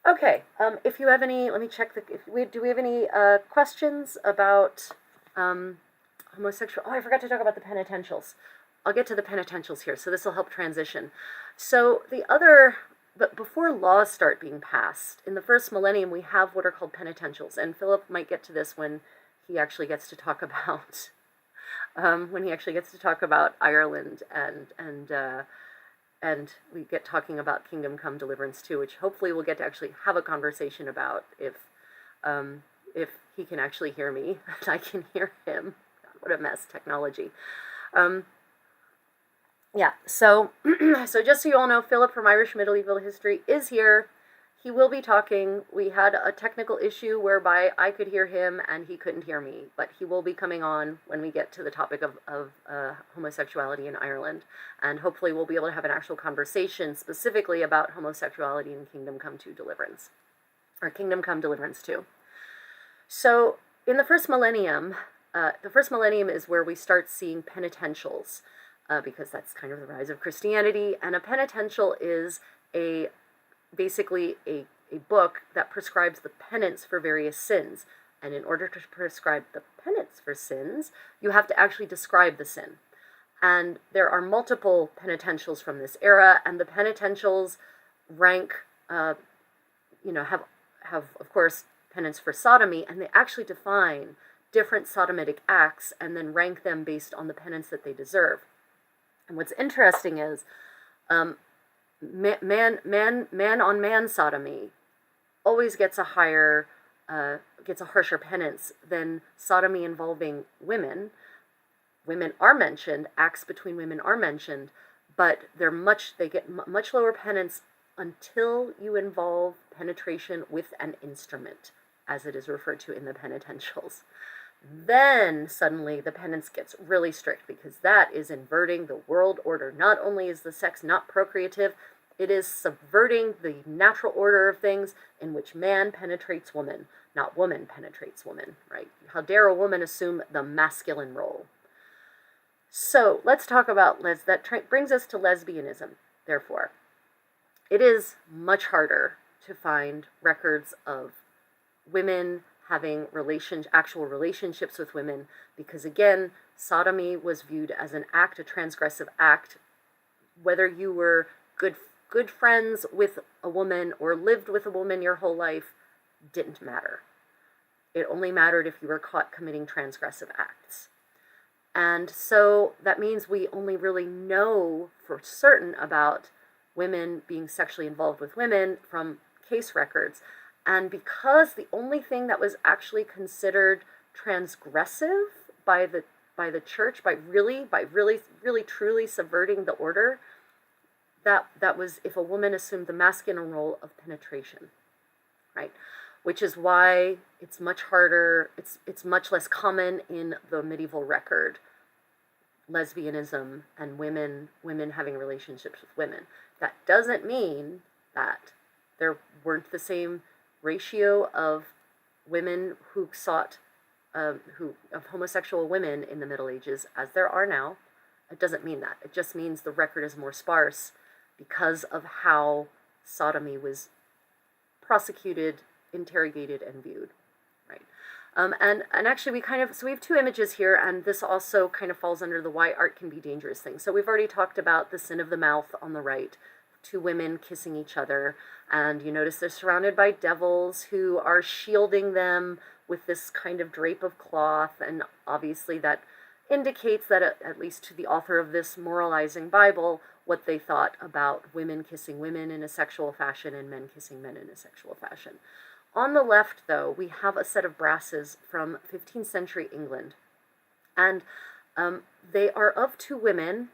Okay, if you have any, let me check do we have any questions about homosexual? Oh, I forgot to talk about the penitentials. I'll get to the penitentials here, so this will help transition. So but before laws start being passed, in the first millennium, we have what are called penitentials, and Philip might get to this when he actually gets to talk about Ireland and we get talking about Kingdom Come Deliverance too, which hopefully we'll get to actually have a conversation about if he can actually hear me and I can hear him. God, what a mess, technology. Yeah, so just so you all know, Philip from Irish Medieval History is here. He will be talking. We had a technical issue whereby I could hear him and he couldn't hear me, but he will be coming on when we get to the topic of homosexuality in Ireland, and hopefully we'll be able to have an actual conversation specifically about homosexuality in Kingdom Come Deliverance, or Kingdom Come Deliverance 2. So in the first millennium is where we start seeing penitentials, because that's kind of the rise of Christianity, and a penitential is basically a book that prescribes the penance for various sins. And in order to prescribe the penance for sins, you have to actually describe the sin. And there are multiple penitentials from this era, and the penitentials rank, have of course penance for sodomy, and they actually define different sodomitic acts and then rank them based on the penance that they deserve. And what's interesting is, man on man sodomy always gets a harsher penance than sodomy involving women. Women are mentioned, acts between women are mentioned, but they get much lower penance until you involve penetration with an instrument, as it is referred to in the penitentials. Then suddenly the penance gets really strict, because that is inverting the world order. Not only is the sex not procreative, it is subverting the natural order of things in which man penetrates woman, not woman penetrates woman, right? How dare a woman assume the masculine role? So let's talk about that brings us to lesbianism, therefore. It is much harder to find records of women having actual relationships with women, because again, sodomy was viewed as an act, a transgressive act. Whether you were good friends with a woman or lived with a woman your whole life didn't matter. It only mattered if you were caught committing transgressive acts. And so that means we only really know for certain about women being sexually involved with women from case records. And because the only thing that was actually considered transgressive by the church, by really truly subverting the order, that was if a woman assumed the masculine role of penetration, right? Which is why it's much harder, it's much less common in the medieval record, lesbianism and women having relationships with women. That doesn't mean that there weren't the same ratio of women who sought, of homosexual women in the Middle Ages as there are now. It doesn't mean that. It just means the record is more sparse because of how sodomy was prosecuted, interrogated, and viewed, right? And actually we have two images here, and this also kind of falls under the why art can be dangerous thing. So we've already talked about the sin of the mouth on the right, two women kissing each other, and you notice they're surrounded by devils who are shielding them with this kind of drape of cloth, and obviously that indicates that, at least to the author of this moralizing Bible, what they thought about women kissing women in a sexual fashion and men kissing men in a sexual fashion. On the left, though, we have a set of brasses from 15th century England, and they are of two women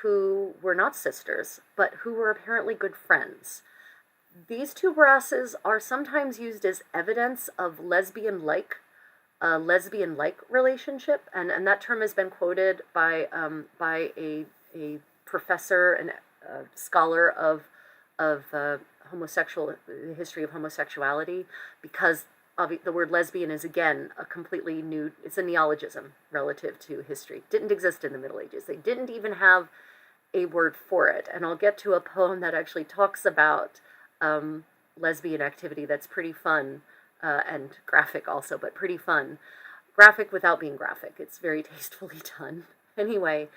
who were not sisters, but who were apparently good friends. These two brasses are sometimes used as evidence of lesbian-like a lesbian-like relationship, and that term has been quoted by a professor and scholar of the history of homosexuality, because the word lesbian is, again, a completely new, it's a neologism relative to history. Didn't exist in the Middle Ages. They didn't even have a word for it. And I'll get to a poem that actually talks about lesbian activity that's pretty fun, and graphic also, but pretty fun. Graphic without being graphic. It's very tastefully done. Anyway,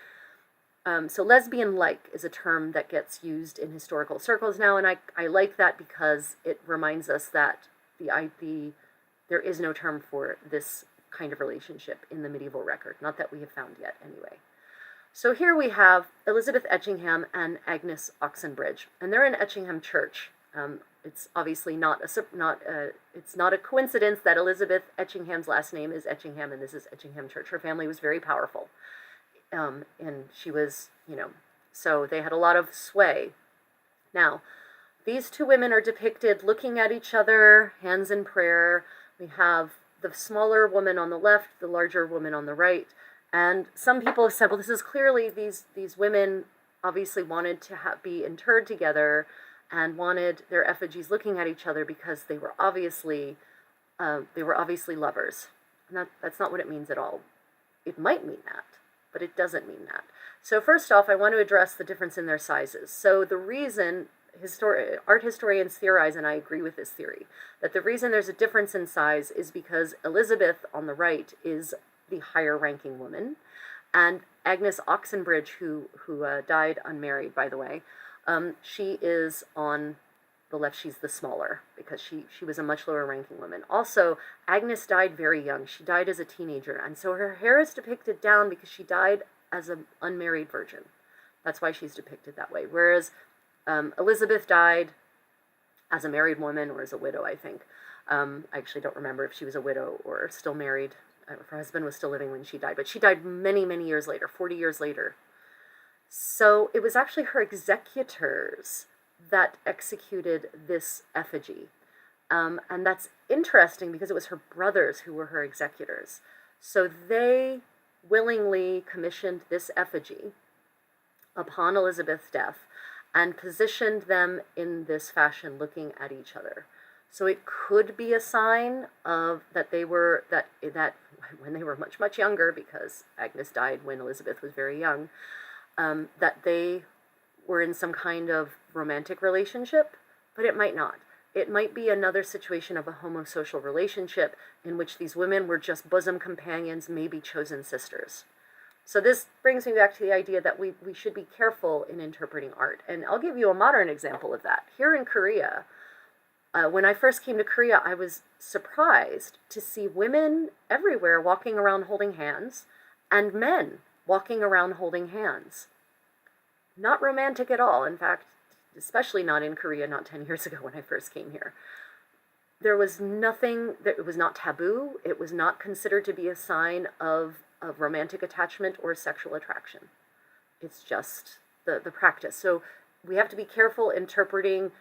so lesbian-like is a term that gets used in historical circles now, and I like that because it reminds us that there is no term for this kind of relationship in the medieval record, not that we have found yet anyway. So here we have Elizabeth Etchingham and Agnes Oxenbridge, and they're in Etchingham Church. It's obviously it's not a coincidence that Elizabeth Etchingham's last name is Etchingham, and this is Etchingham Church. Her family was very powerful, and she was, so they had a lot of sway. Now, these two women are depicted looking at each other, hands in prayer. We have the smaller woman on the left, the larger woman on the right. And some people have said, well, this is clearly these women obviously wanted to be interred together and wanted their effigies looking at each other because they were obviously lovers. And that's not what it means at all. It might mean that, but it doesn't mean that. So first off, I want to address the difference in their sizes. So the reason art historians theorize, and I agree with this theory, that the reason there's a difference in size is because Elizabeth on the right is the higher ranking woman, and Agnes Oxenbridge, who died unmarried, by the way, she is on the left. She's the smaller because she was a much lower ranking woman. Also, Agnes died very young. She died as a teenager, and so her hair is depicted down because she died as an unmarried virgin. That's why she's depicted that way. Whereas Elizabeth died as a married woman, or as a widow, I think. I actually don't remember if she was a widow or still married. Her husband was still living when she died, but she died many, many years later, 40 years later. So it was actually her executors that executed this effigy. And that's interesting because it was her brothers who were her executors. So they willingly commissioned this effigy upon Elizabeth's death and positioned them in this fashion, looking at each other. So it could be a sign of that when they were much, much younger, because Agnes died when Elizabeth was very young, that they were in some kind of romantic relationship, but it might not. It might be another situation of a homosocial relationship in which these women were just bosom companions, maybe chosen sisters. So this brings me back to the idea that we should be careful in interpreting art. And I'll give you a modern example of that. Here in Korea, when I first came to Korea, I was surprised to see women everywhere walking around holding hands, and men walking around holding hands. Not romantic at all. In fact, especially not in Korea, not 10 years ago when I first came here. There was nothing, it was not taboo. It was not considered to be a sign of romantic attachment or sexual attraction. It's just the practice. So we have to be careful interpreting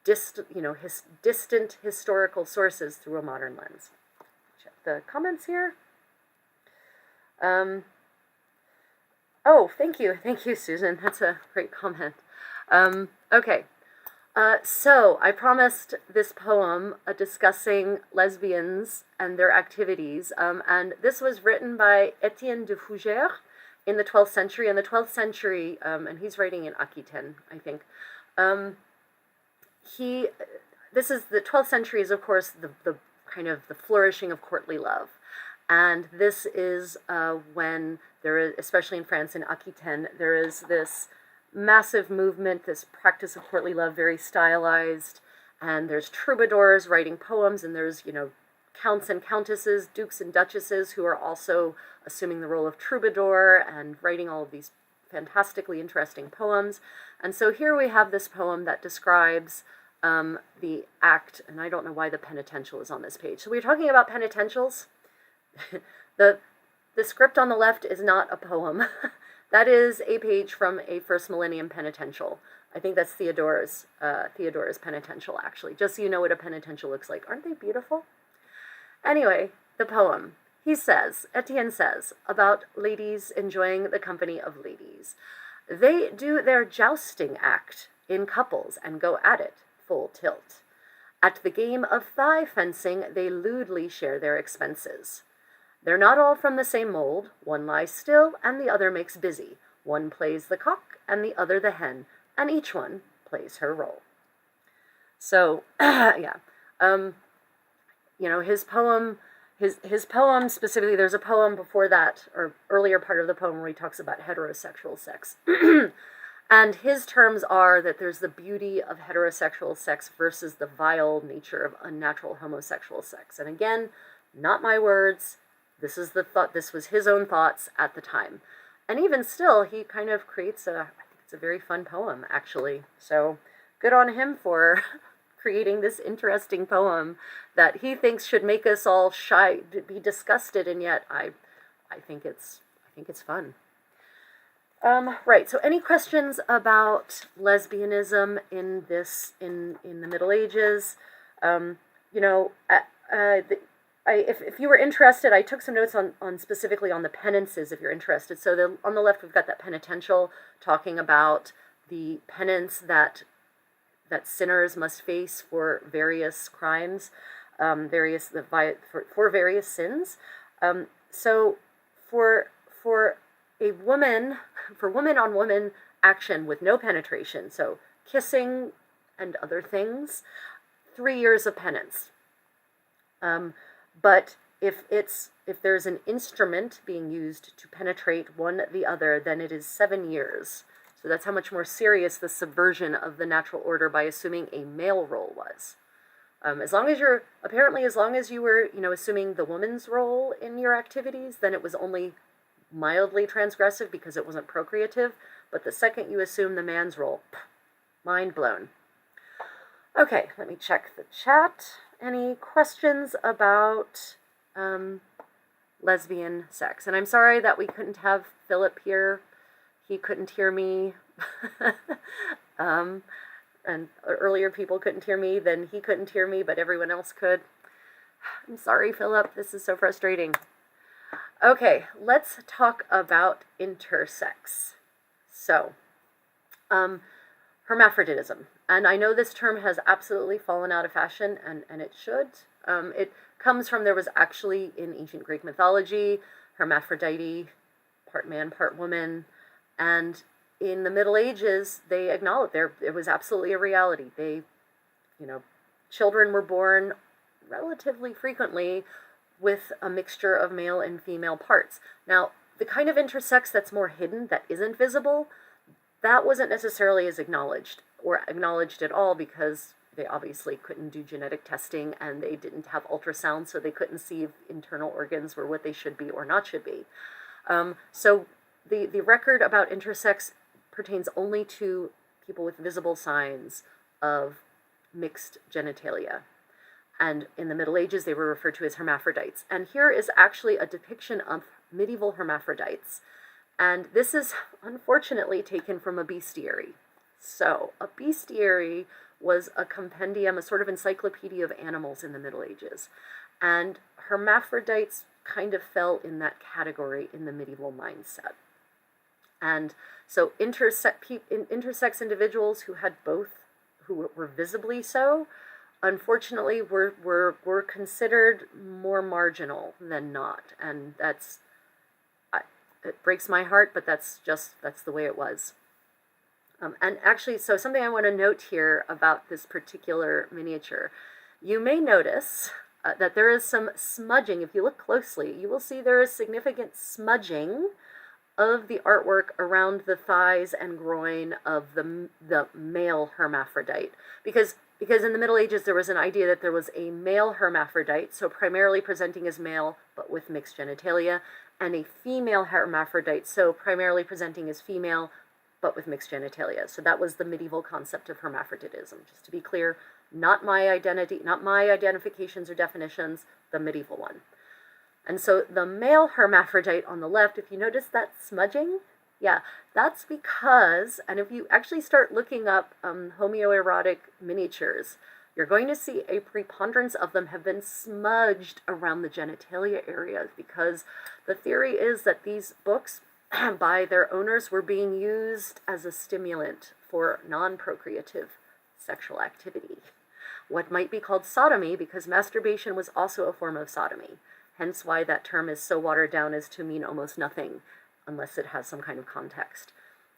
distant historical sources through a modern lens. Check the comments here. Oh, thank you, Susan. That's a great comment. Okay. So I promised this poem discussing lesbians and their activities, and this was written by Étienne de Fougères in the 12th century. In the 12th century, and he's writing in Aquitaine, I think. This is the 12th century is, of course, the kind of the flourishing of courtly love, and this is when there is, especially in France, in Aquitaine, there is this massive movement, this practice of courtly love, very stylized, and there's troubadours writing poems, and there's, counts and countesses, dukes and duchesses who are also assuming the role of troubadour and writing all of these fantastically interesting poems. And so here we have this poem that describes the act, and I don't know why the penitential is on this page. So we're talking about penitentials. The script on the left is not a poem. That is a page from a first millennium penitential. I think that's Theodore's penitential, actually, just so you know what a penitential looks like. Aren't they beautiful? Anyway, the poem. Etienne says, about ladies enjoying the company of ladies. They do their jousting act in couples and go at it full tilt. At the game of thigh fencing, they lewdly share their expenses. They're not all from the same mold. One lies still, and the other makes busy. One plays the cock, and the other the hen, and each one plays her role. So, yeah. His poem specifically, there's a poem before that, or earlier part of the poem, where he talks about heterosexual sex. And his terms are that there's the beauty of heterosexual sex versus the vile nature of unnatural homosexual sex. And again, not my words. This was his own thoughts at the time. And even still, he kind of creates I think it's a very fun poem, actually. So good on him for creating this interesting poem that he thinks should make us all shy, be disgusted, and yet I think it's fun. Right. So, any questions about lesbianism in the Middle Ages? If you were interested, I took some notes on specifically on the penances. If you're interested, so on the left we've got that penitential talking about the penance that sinners must face for various crimes, for various sins. So for woman on woman action with no penetration, so kissing and other things, 3 years of penance. But if there's an instrument being used to penetrate one the other, then it is 7 years. So that's how much more serious the subversion of the natural order by assuming a male role was. As long as you were, assuming the woman's role in your activities, then it was only mildly transgressive because it wasn't procreative. But the second you assume the man's role, mind blown. Okay, let me check the chat. Any questions about lesbian sex? And I'm sorry that we couldn't have Philip here. He couldn't hear me. And earlier people couldn't hear me, then he couldn't hear me, but everyone else could. I'm sorry, Philip. This is so frustrating. Okay, let's talk about intersex. So, hermaphroditism. And I know this term has absolutely fallen out of fashion, and it should. It comes from, there was actually in ancient Greek mythology, Hermaphrodite, part man, part woman. And in the Middle Ages, they acknowledged it was absolutely a reality. Children were born relatively frequently with a mixture of male and female parts. Now, the kind of intersex that's more hidden, that isn't visible, that wasn't necessarily as acknowledged, or acknowledged at all, because they obviously couldn't do genetic testing, and they didn't have ultrasound, so they couldn't see if internal organs were what they should be or not should be. So the record about intersex pertains only to people with visible signs of mixed genitalia. And in the Middle Ages, they were referred to as hermaphrodites. And here is actually a depiction of medieval hermaphrodites. And this is unfortunately taken from a bestiary. So a bestiary was a compendium, a sort of encyclopedia of animals in the Middle Ages. And hermaphrodites kind of fell in that category in the medieval mindset. And so intersex individuals who had both, who were visibly so, unfortunately were considered more marginal than not. And it breaks my heart, but that's the way it was. And actually, so something I want to note here about this particular miniature, you may notice that there is some smudging. If you look closely, you will see there is significant smudging of the artwork around the thighs and groin of the male hermaphrodite. Because in the Middle Ages, there was an idea that there was a male hermaphrodite, so primarily presenting as male, but with mixed genitalia, and a female hermaphrodite, so primarily presenting as female, but with mixed genitalia. So that was the medieval concept of hermaphroditism. Just to be clear, not my identifications or definitions, the medieval one. And so the male hermaphrodite on the left, if you notice that smudging, yeah, that's because, and if you actually start looking up homoerotic miniatures, you're going to see a preponderance of them have been smudged around the genitalia areas, because the theory is that these books by their owners were being used as a stimulant for non-procreative sexual activity. What might be called sodomy, because masturbation was also a form of sodomy. Hence why that term is so watered down as to mean almost nothing, unless it has some kind of context.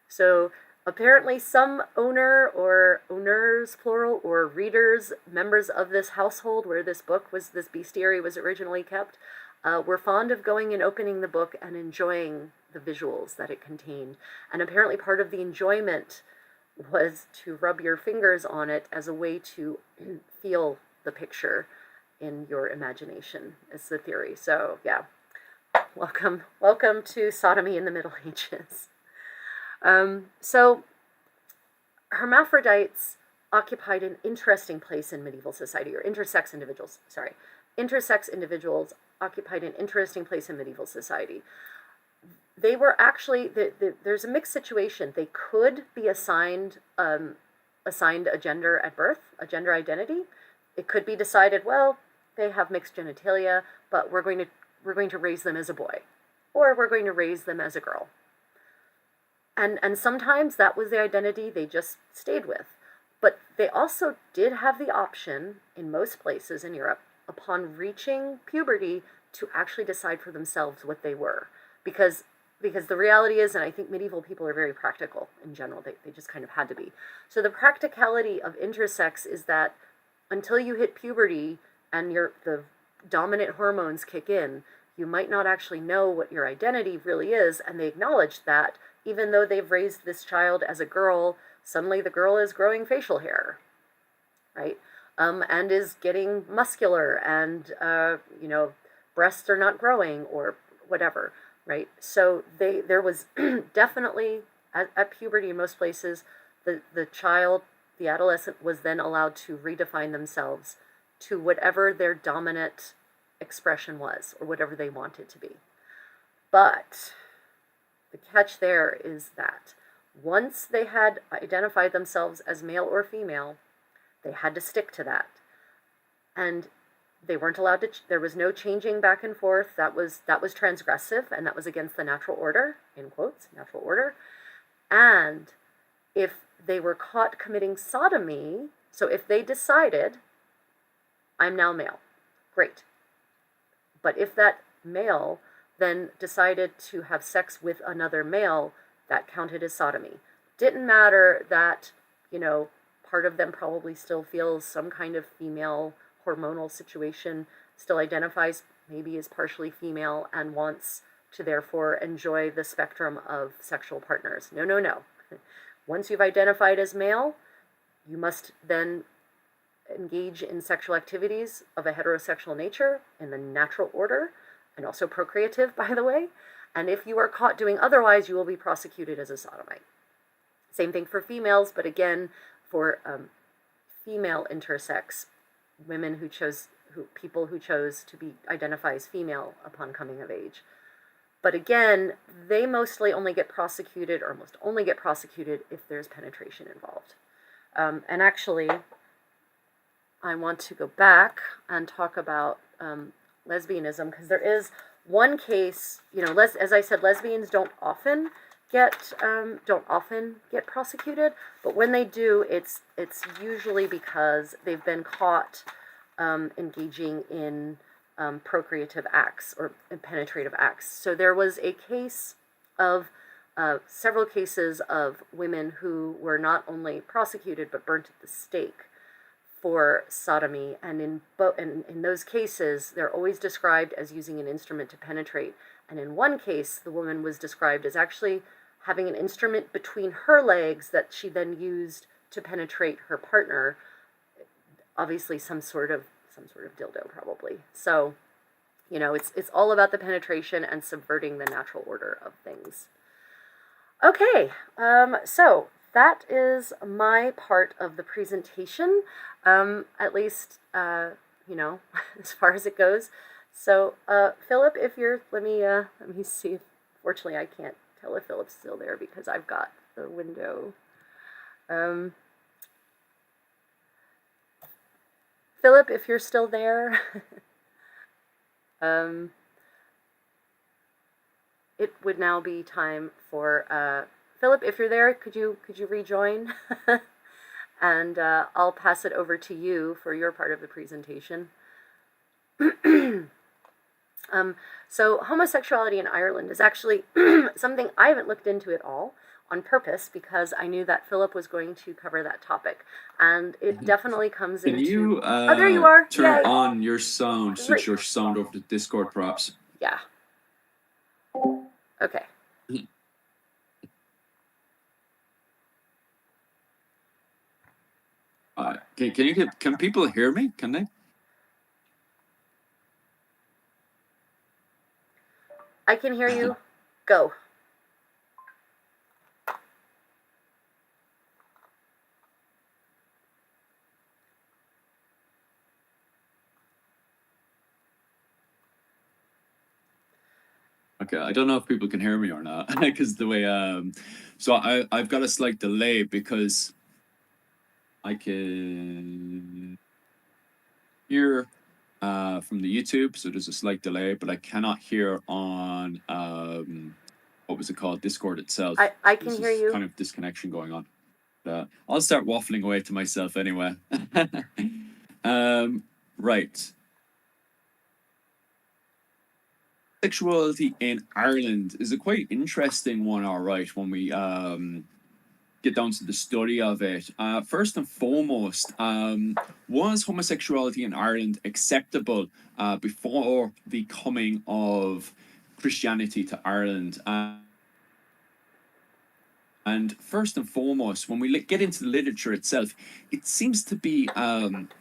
So apparently some owner or owners, plural, or readers, members of this household where this bestiary was originally kept, were fond of going and opening the book and enjoying the visuals that it contained. And apparently part of the enjoyment was to rub your fingers on it as a way to feel the picture in your imagination, is the theory. So yeah, welcome to sodomy in the Middle Ages. So hermaphrodites occupied an interesting place in medieval society, or intersex individuals occupied an interesting place in medieval society. They were actually, there's a mixed situation. They could be assigned a gender at birth, a gender identity. It could be decided, well, they have mixed genitalia, but we're going to raise them as a boy, or we're going to raise them as a girl. And sometimes that was the identity they just stayed with. But they also did have the option, in most places in Europe, upon reaching puberty, to actually decide for themselves what they were. Because the reality is, and I think medieval people are very practical in general, they just kind of had to be. So the practicality of intersex is that until you hit puberty and the dominant hormones kick in, you might not actually know what your identity really is, and they acknowledge that even though they've raised this child as a girl, suddenly the girl is growing facial hair, right? And is getting muscular, and breasts are not growing, or whatever, right? So there was definitely at puberty in most places, the child, the adolescent, was then allowed to redefine themselves to whatever their dominant expression was, or whatever they wanted to be. But the catch there is that once they had identified themselves as male or female, they had to stick to that. And they weren't allowed to, there was no changing back and forth. That was transgressive, and that was against the natural order, in quotes, natural order. And if they were caught committing sodomy, so if they decided, I'm now male, great. But if that male then decided to have sex with another male, that counted as sodomy. Didn't matter that, part of them probably still feels some kind of female hormonal situation, still identifies maybe as partially female, and wants to therefore enjoy the spectrum of sexual partners. No. Once you've identified as male, you must then engage in sexual activities of a heterosexual nature in the natural order, and also procreative, by the way. And if you are caught doing otherwise, you will be prosecuted as a sodomite. Same thing for females, but again, for female intersex, people who chose to identify as female upon coming of age. But again, they mostly only get prosecuted, or almost only get prosecuted, if there's penetration involved. And actually, I want to go back and talk about lesbianism, because there is one case, as I said, lesbians don't often get prosecuted, but when they do, it's usually because they've been caught engaging in procreative acts or penetrative acts. So there was a case of several cases of women who were not only prosecuted but burnt at the stake for sodomy, and in those cases, they're always described as using an instrument to penetrate. And in one case, the woman was described as actually having an instrument between her legs that she then used to penetrate her partner. Obviously, some sort of dildo, probably. So, it's all about the penetration and subverting the natural order of things. Okay, so that is my part of the presentation, at least, as far as it goes. So, Philip, if you're, let me see. Fortunately, I can't tell if Philip's still there because I've got the window. Philip, if you're still there, um, it would now be time for Philip. If you're there, could you rejoin? And I'll pass it over to you for your part of the presentation. So homosexuality in Ireland is actually something I haven't looked into at all on purpose because I knew that Philip was going to cover that topic, and it definitely comes Can into. you Oh, there you are. turn Yay. on your sound, switch your sound over to Discord, perhaps? Yeah. Okay. Can people hear me? Can they? I can hear you. Go. Okay, I don't know if people can hear me or not because the way so I've got a slight delay because I can hear from the YouTube, so there's a slight delay, but I cannot hear on what was it called, Discord itself. I can hear you. Kind of disconnection going on. I'll start waffling away to myself anyway. Right. Sexuality in Ireland is a quite interesting one, all right, when we get down to the study of it. First and foremost, was homosexuality in Ireland acceptable before the coming of Christianity to Ireland? And first and foremost, when we get into the literature itself, it seems to be Ireland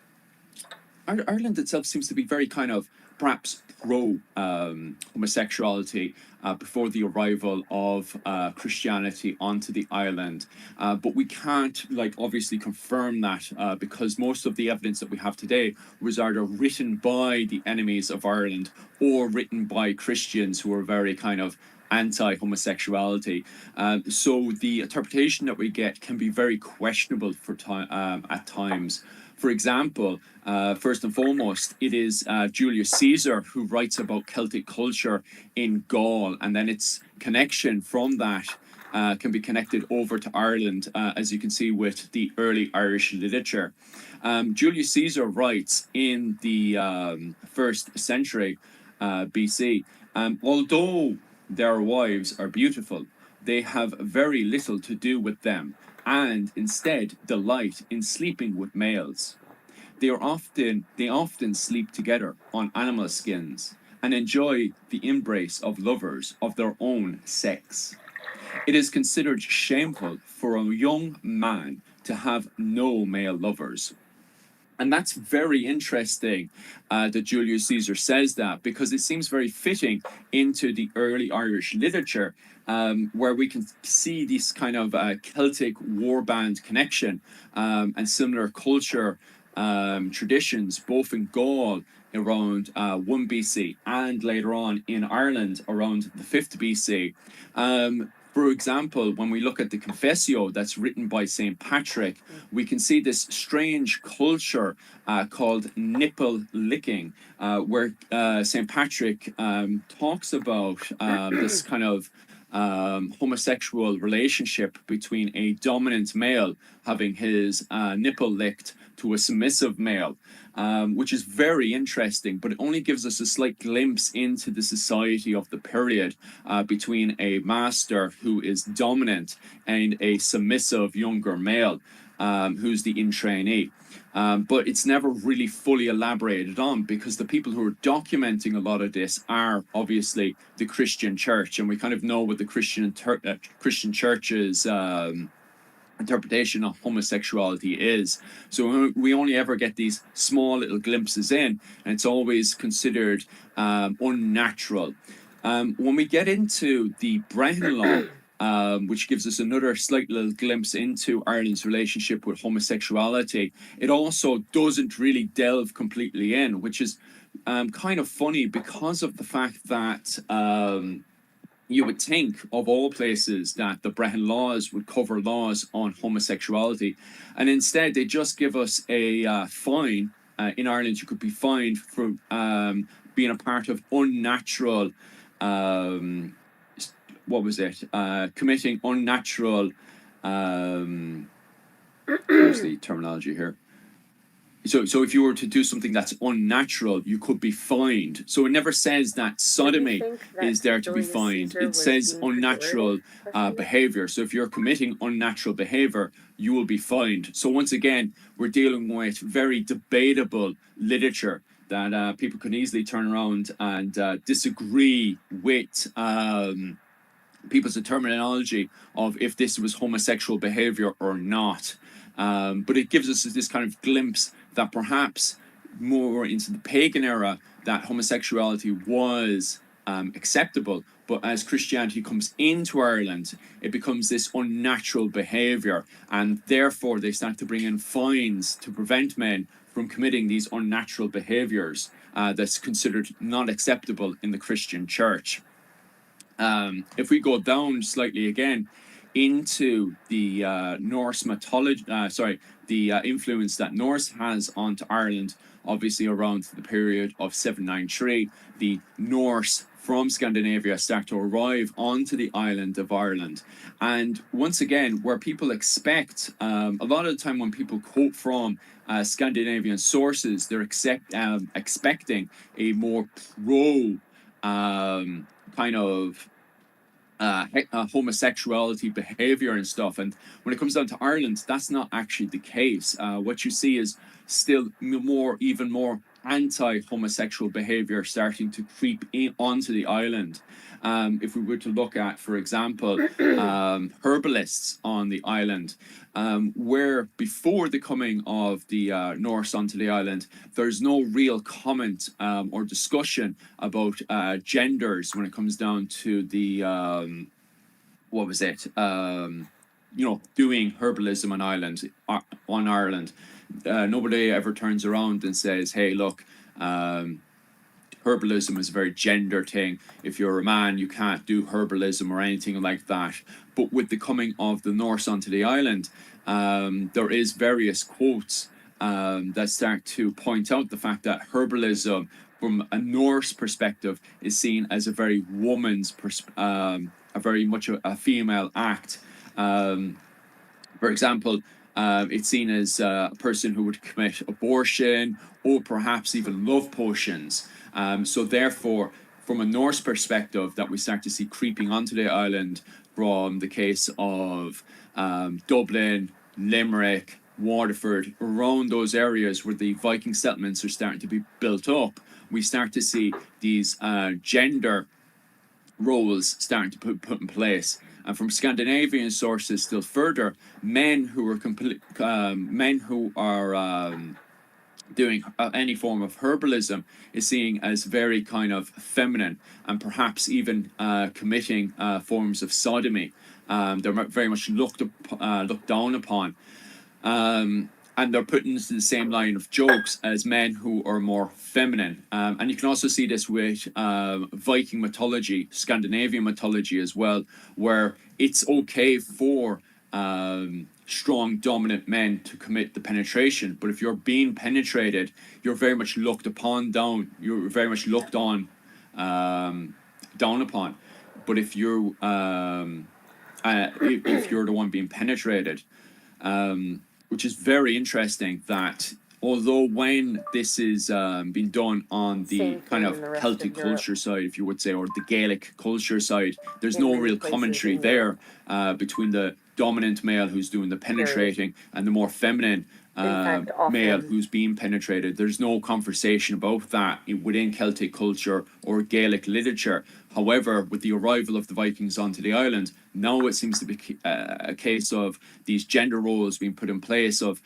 itself seems to be very kind of perhaps pro homosexuality before the arrival of Christianity onto the island. But we can't obviously confirm that because most of the evidence that we have today was either written by the enemies of Ireland or written by Christians who are very kind of anti-homosexuality. So the interpretation that we get can be very questionable at times. For example, first and foremost, it is Julius Caesar who writes about Celtic culture in Gaul, and then its connection from that can be connected over to Ireland, as you can see with the early Irish literature. Julius Caesar writes in the 1st century BC, although their wives are beautiful, they have very little to do with them, and instead delight in sleeping with males. They often sleep together on animal skins and enjoy the embrace of lovers of their own sex. It is considered shameful for a young man to have no male lovers. And that's very interesting that Julius Caesar says that, because it seems very fitting into the early Irish literature, where we can see this kind of Celtic warband connection and similar culture traditions, both in Gaul around 1 BC and later on in Ireland around the 5th BC. For example, when we look at the Confessio that's written by St. Patrick, we can see this strange culture called nipple licking, where St. Patrick talks about this kind of homosexual relationship between a dominant male having his nipple licked to a submissive male, which is very interesting, but it only gives us a slight glimpse into the society of the period between a master who is dominant and a submissive younger male who's the in-trainee. But it's never really fully elaborated on, because the people who are documenting a lot of this are obviously the Christian church, and we kind of know what the Christian church's interpretation of homosexuality is. So we only ever get these small little glimpses in, and it's always considered unnatural. When we get into the Brehon Law, which gives us another slight little glimpse into Ireland's relationship with homosexuality, it also doesn't really delve completely in, which is kind of funny, because of the fact that you would think, of all places, that the Brehon laws would cover laws on homosexuality, and instead they just give us a fine in Ireland you could be fined for being a part of unnatural, committing unnatural, where's the terminology here? So if you were to do something that's unnatural, you could be fined. So it never says that sodomy is there to be fined. It says unnatural behavior. So if you're committing unnatural behavior, you will be fined. So once again, we're dealing with very debatable literature that people can easily turn around and disagree with people's terminology of if this was homosexual behavior or not. But it gives us this kind of glimpse that perhaps more into the pagan era that homosexuality was acceptable, but as Christianity comes into Ireland, it becomes this unnatural behavior, and therefore they start to bring in fines to prevent men from committing these unnatural behaviors that's considered not acceptable in the Christian church. If we go down slightly again into the Norse mythology, the influence that Norse has onto Ireland, obviously around the period of 793, the Norse from Scandinavia start to arrive onto the island of Ireland. And once again, where people expect, a lot of the time when people quote from Scandinavian sources, they're expecting a more pro kind of homosexuality behavior and stuff. And when it comes down to Ireland, that's not actually the case. What you see is still even more anti-homosexual behavior starting to creep in onto the island. If we were to look at, for example, herbalists on the island, where before the coming of the Norse onto the island, there's no real comment or discussion about genders when it comes down to the doing herbalism on Ireland. Nobody ever turns around and says, hey, look, herbalism is a very gender thing. If you're a man, you can't do herbalism or anything like that. But with the coming of the Norse onto the island, there is various quotes that start to point out the fact that herbalism, from a Norse perspective, is seen as a very very much a female act. For example, it's seen as a person who would commit abortion or perhaps even love potions. So therefore, from a Norse perspective, that we start to see creeping onto the island from the case of Dublin, Limerick, Waterford, around those areas where the Viking settlements are starting to be built up, we start to see these gender roles starting to put in place. And from Scandinavian sources still further, men who are doing any form of herbalism is seen as very kind of feminine, and perhaps even committing forms of sodomy. They're very much looked down upon. And they're put into the same line of jokes as men who are more feminine. And you can also see this with Viking mythology, Scandinavian mythology as well, where it's okay for strong, dominant men to commit the penetration. But if you're being penetrated, you're very much looked upon down. You're very much looked on down upon. But if you're if you're the one being penetrated, which is very interesting that although when this is being done on the kind of Celtic culture side, if you would say, or the Gaelic culture side, there's no real commentary there between the dominant male who's doing the penetrating and the more feminine male who's being penetrated. There's no conversation about that within Celtic culture or Gaelic literature. However, with the arrival of the Vikings onto the island, now it seems to be a case of these gender roles being put in place of,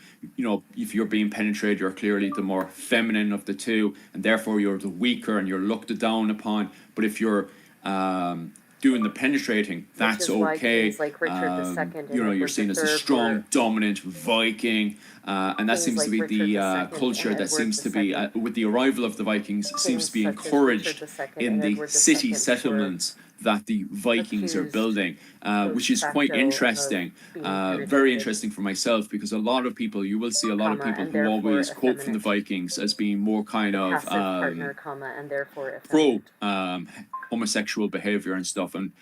if you're being penetrated, you're clearly the more feminine of the two, and therefore you're the weaker and you're looked down upon. But if you're doing the penetrating, that's okay. Like Richard II you're seen as a strong, dominant Viking, and that seems to be the culture that seems to be, with the arrival of the Vikings, seems to be encouraged in the city settlements that the Vikings are Accused building, which is quite facto of interesting. being Very penetrated, interesting for myself, because a lot of people, you will see a lot of comma, people and who therefore always quote from the effeminate. Vikings as being more kind The of passive partner, comma, and therefore pro effeminate. homosexual behavior and stuff. And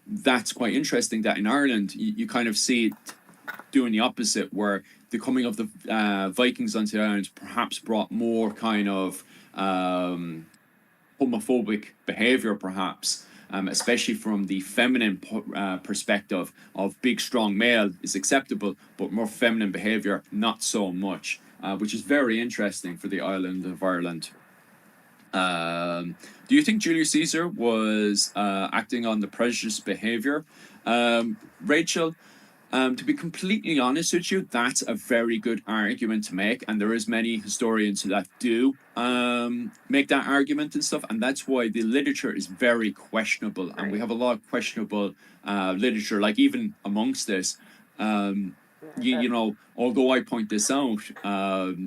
that's quite interesting that in Ireland you kind of see it doing the opposite, where the coming of the Vikings onto the island perhaps brought more kind of homophobic behavior, perhaps, especially from the feminine perspective of big, strong male is acceptable, but more feminine behavior, not so much, which is very interesting for the island of Ireland. Do you think Julius Caesar was acting on the prejudiced behavior? Rachel, to be completely honest with you, that's a very good argument to make, and there is many historians that do make that argument and stuff, and that's why the literature is very questionable, and we have a lot of questionable literature, like even amongst this. You know, although I point this out,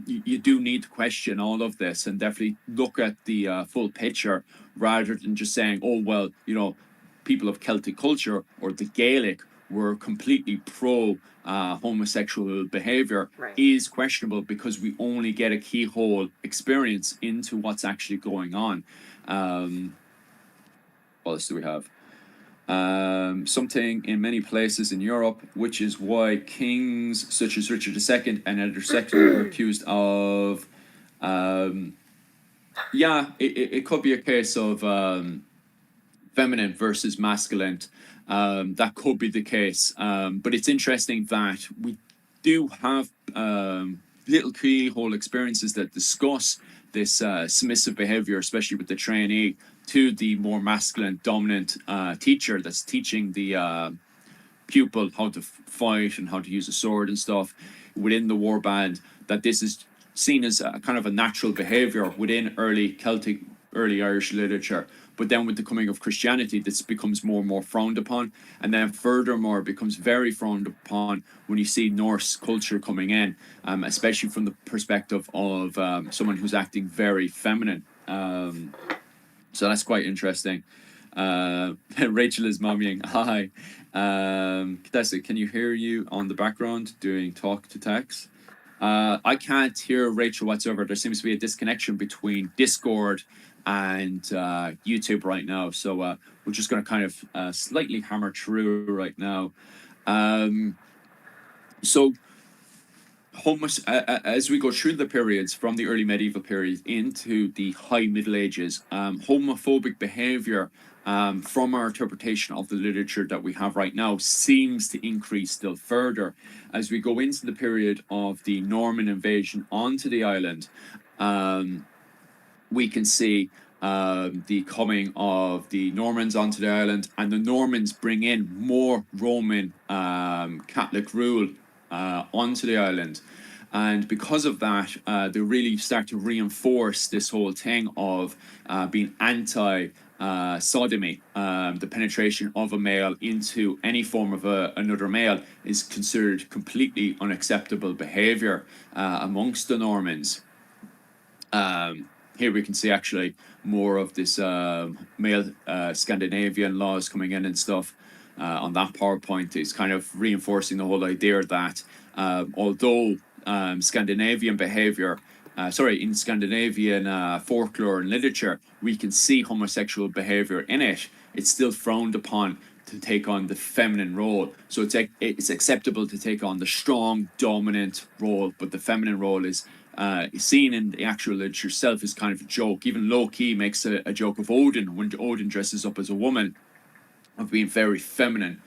you do need to question all of this and definitely look at the full picture, rather than just saying, oh, well, you know, people of Celtic culture or the Gaelic were completely pro homosexual behavior, is questionable, because we only get a keyhole experience into what's actually going on. What else do we have? Something in many places in Europe, which is why kings such as Richard II and Edward II were accused of. It could be a case of feminine versus masculine. That could be the case. But it's interesting that we do have little keyhole experiences that discuss this submissive behavior, especially with the trainee, to the more masculine dominant teacher that's teaching the pupil how to fight and how to use a sword and stuff within the warband, that this is seen as a kind of a natural behavior within early Celtic, early Irish literature. But then with the coming of Christianity, this becomes more and more frowned upon. And then furthermore, becomes very frowned upon when you see Norse culture coming in, especially from the perspective of someone who's acting very feminine. So that's quite interesting. Rachel is mommying. Hi. Contessa, can you hear you on the background doing talk to text? I can't hear Rachel whatsoever. There seems to be a disconnection between Discord and YouTube right now. So we're just going to kind of slightly hammer through right now. So as we go through the periods from the early medieval period into the high Middle Ages, homophobic behavior from our interpretation of the literature that we have right now seems to increase still further. As we go into the period of the Norman invasion onto the island, we can see the coming of the Normans onto the island, and the Normans bring in more Roman Catholic rule onto the island. And because of that, they really start to reinforce this whole thing of being anti sodomy. The penetration of a male into any form of another male is considered completely unacceptable behavior amongst the Normans. Here we can see actually more of this male Scandinavian laws coming in and stuff. On that PowerPoint is kind of reinforcing the whole idea that although Scandinavian behavior, in Scandinavian folklore and literature, we can see homosexual behavior in it, it's still frowned upon to take on the feminine role. So it's acceptable to take on the strong, dominant role, but the feminine role is seen in the actual literature itself as kind of a joke. Even Loki makes a joke of Odin when Odin dresses up as a woman, of being very feminine,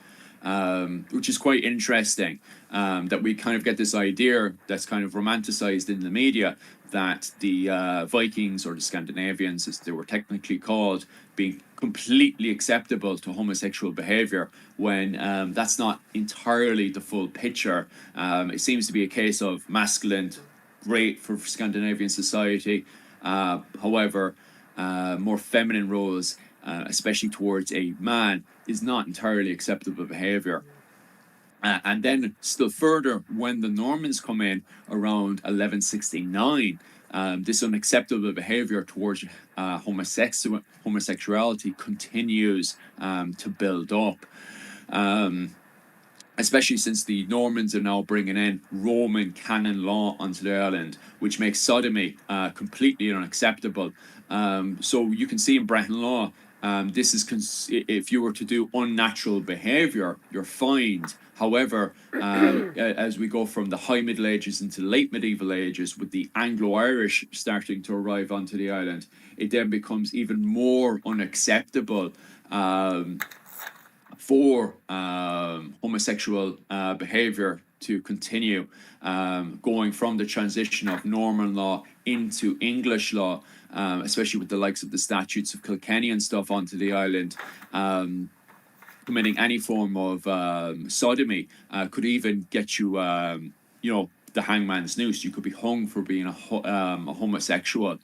which is quite interesting, that we kind of get this idea that's kind of romanticized in the media that the Vikings, or the Scandinavians as they were technically called, being completely acceptable to homosexual behavior, when that's not entirely the full picture. It seems to be a case of masculine, great for Scandinavian society, however, more feminine roles, especially towards a man, is not entirely acceptable behavior. And then still further, when the Normans come in around 1169, this unacceptable behavior towards homosexuality continues to build up. Especially since the Normans are now bringing in Roman canon law onto the island, which makes sodomy completely unacceptable. So you can see in Breton law, this is if you were to do unnatural behavior, you're fined. However, as we go from the High Middle Ages into the Late Medieval Ages, with the Anglo-Irish starting to arrive onto the island, it then becomes even more unacceptable for homosexual behavior to continue, going from the transition of Norman law into English law, especially with the likes of the statutes of Kilkenny and stuff onto the island. Committing any form of sodomy could even get you, the hangman's noose. You could be hung for being a homosexual.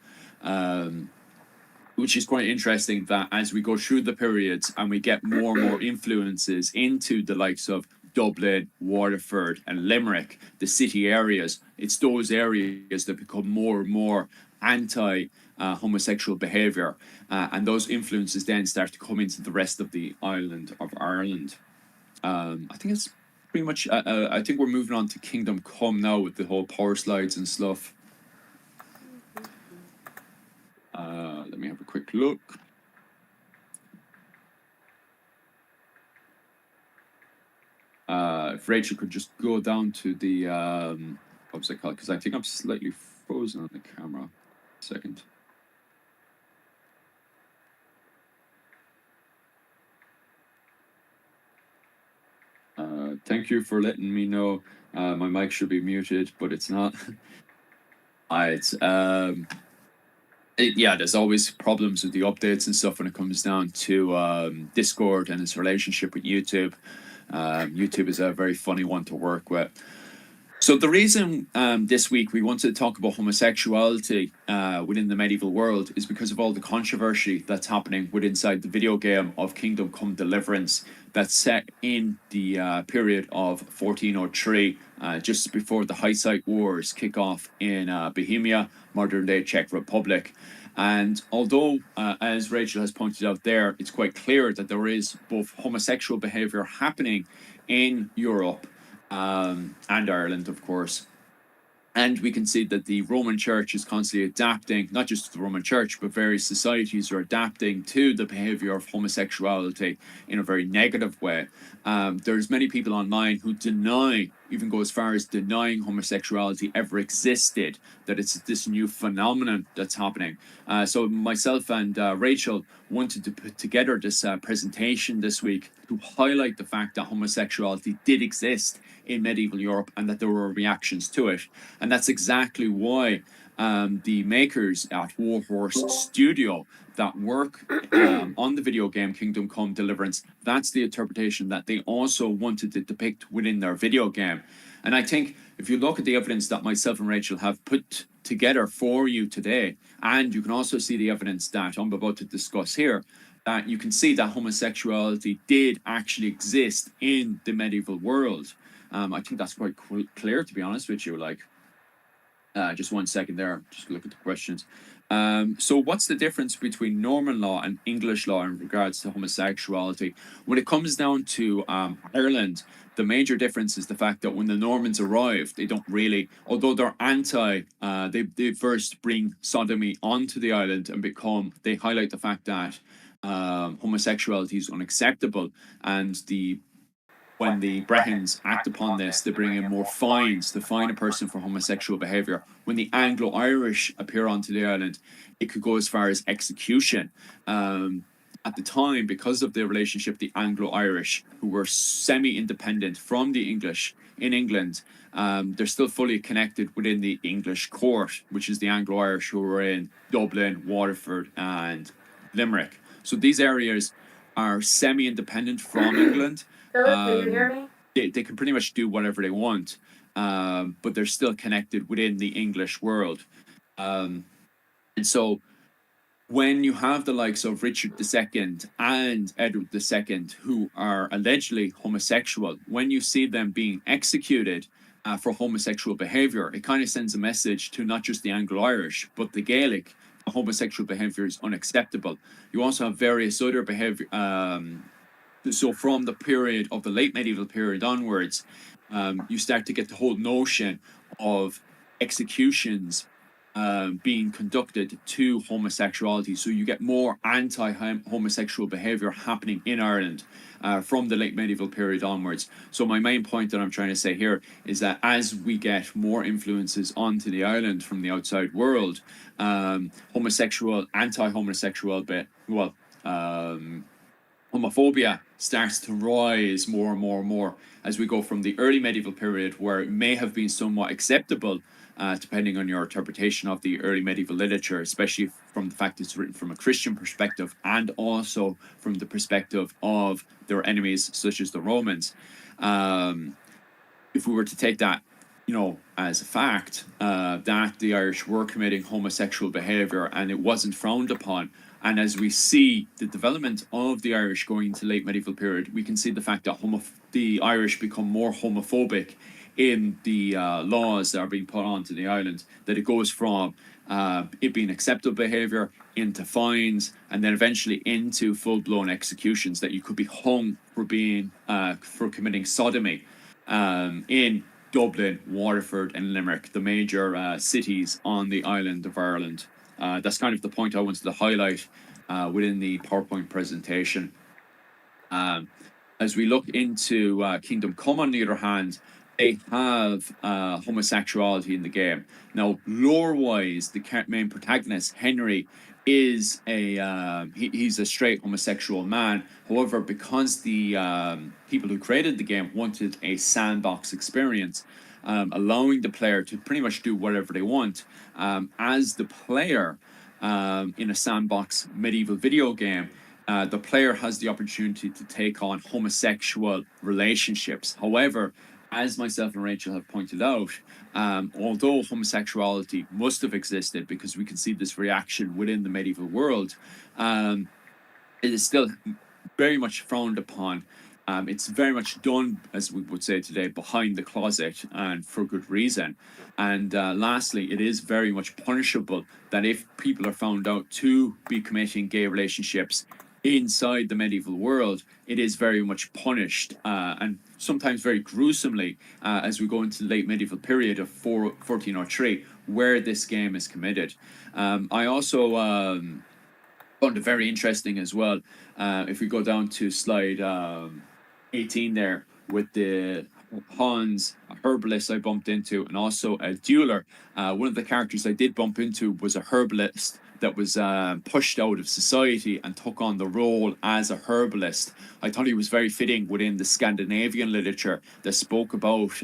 Which is quite interesting, that as we go through the periods and we get more and more influences into the likes of Dublin, Waterford and Limerick, the city areas, it's those areas that become more and more anti-homosexual behaviour, and those influences then start to come into the rest of the island of Ireland. I think it's pretty much, I think we're moving on to Kingdom Come now with the whole power slides and stuff. Let me have a quick look. If Rachel could just go down to the, what was it called? Because I think I'm slightly frozen on the camera. A second. Thank you for letting me know. My mic should be muted, but it's not. Yeah, there's always problems with the updates and stuff when it comes down to Discord and its relationship with YouTube. YouTube is a very funny one to work with. So the reason this week we wanted to talk about homosexuality within the medieval world is because of all the controversy that's happening inside the video game of Kingdom Come Deliverance, that's set in the period of 1403, just before the Hussite Wars kick off in Bohemia, modern-day Czech Republic. And although, as Rachel has pointed out there, it's quite clear that there is both homosexual behaviour happening in Europe and Ireland, of course. And we can see that the Roman Church is constantly adapting, not just the Roman Church, but various societies are adapting to the behaviour of homosexuality in a very negative way. There's many people online who even go as far as denying homosexuality ever existed, that it's this new phenomenon that's happening. So myself and Rachel wanted to put together this presentation this week to highlight the fact that homosexuality did exist in medieval Europe and that there were reactions to it. And that's exactly why the makers at Warhorse Studio that work on the video game Kingdom Come Deliverance, that's the interpretation that they also wanted to depict within their video game. And I think if you look at the evidence that myself and Rachel have put together for you today, and you can also see the evidence that I'm about to discuss here, that you can see that homosexuality did actually exist in the medieval world. I think that's quite clear, to be honest with you. Just 1 second there, just look at the questions. So what's the difference between Norman law and English law in regards to homosexuality? When it comes down to Ireland, the major difference is the fact that when the Normans arrived, they don't really, although they're they first bring sodomy onto the island and they highlight the fact that homosexuality is unacceptable, and when the Bretons act upon this, they bring in more fines to fine a person for homosexual behaviour. When the Anglo-Irish appear onto the island, it could go as far as execution. At the time, because of the relationship, the Anglo-Irish, who were semi-independent from the English in England, they're still fully connected within the English court, which is the Anglo-Irish who were in Dublin, Waterford and Limerick. So these areas are semi-independent from England. Can you hear me? They can pretty much do whatever they want, but they're still connected within the English world. And so when you have the likes of Richard II and Edward II, who are allegedly homosexual, when you see them being executed, for homosexual behavior. It kind of sends a message to not just the Anglo-Irish, but the Gaelic. Homosexual behavior is unacceptable. You also have various other behavior. So from the period of the late medieval period onwards, you start to get the whole notion of executions being conducted to homosexuality. So you get more anti-homosexual behavior happening in Ireland from the late medieval period onwards. So my main point that I'm trying to say here is that as we get more influences onto the island from the outside world, anti-homosexual homophobia starts to rise more and more and more as we go from the early medieval period, where it may have been somewhat acceptable, depending on your interpretation of the early medieval literature, especially from the fact it's written from a Christian perspective and also from the perspective of their enemies, such as the Romans. If we were to take that, as a fact, that the Irish were committing homosexual behavior and it wasn't frowned upon. And as we see the development of the Irish going into late medieval period, we can see the fact that the Irish become more homophobic in the laws that are being put onto the island, that it goes from it being acceptable behavior into fines and then eventually into full-blown executions, that you could be hung for committing sodomy in Dublin, Waterford and Limerick, the major cities on the island of Ireland. That's kind of the point I wanted to highlight within the PowerPoint presentation. As we look into Kingdom Come, on the other hand, they have homosexuality in the game. Now, lore-wise, the main protagonist, Henry, is he's a straight homosexual man. However, because the people who created the game wanted a sandbox experience, allowing the player to pretty much do whatever they want, as the player in a sandbox medieval video game, the player has the opportunity to take on homosexual relationships. However, as myself and Rachel have pointed out, although homosexuality must have existed, because we can see this reaction within the medieval world, it is still very much frowned upon. It's very much done, as we would say today, behind the closet, and for good reason. And lastly, it is very much punishable, that if people are found out to be committing gay relationships inside the medieval world, it is very much punished, and sometimes very gruesomely, as we go into the late medieval period of 1403, where this game is committed. I also found it very interesting as well, if we go down to slide 18 there, with the Hans, a herbalist I bumped into, and also a dueler. One of the characters I did bump into was a herbalist that was pushed out of society and took on the role as a herbalist. I thought he was very fitting within the Scandinavian literature that spoke about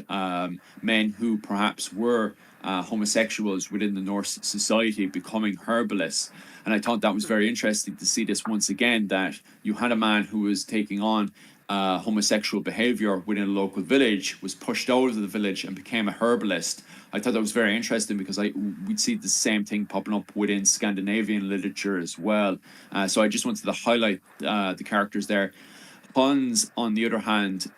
men who perhaps were homosexuals within the Norse society becoming herbalists. And I thought that was very interesting to see this once again, that you had a man who was taking on homosexual behavior within a local village, was pushed out of the village and became a herbalist. I thought that was very interesting, because we'd see the same thing popping up within Scandinavian literature as well. So I just wanted to highlight the characters there. Hans, on the other hand,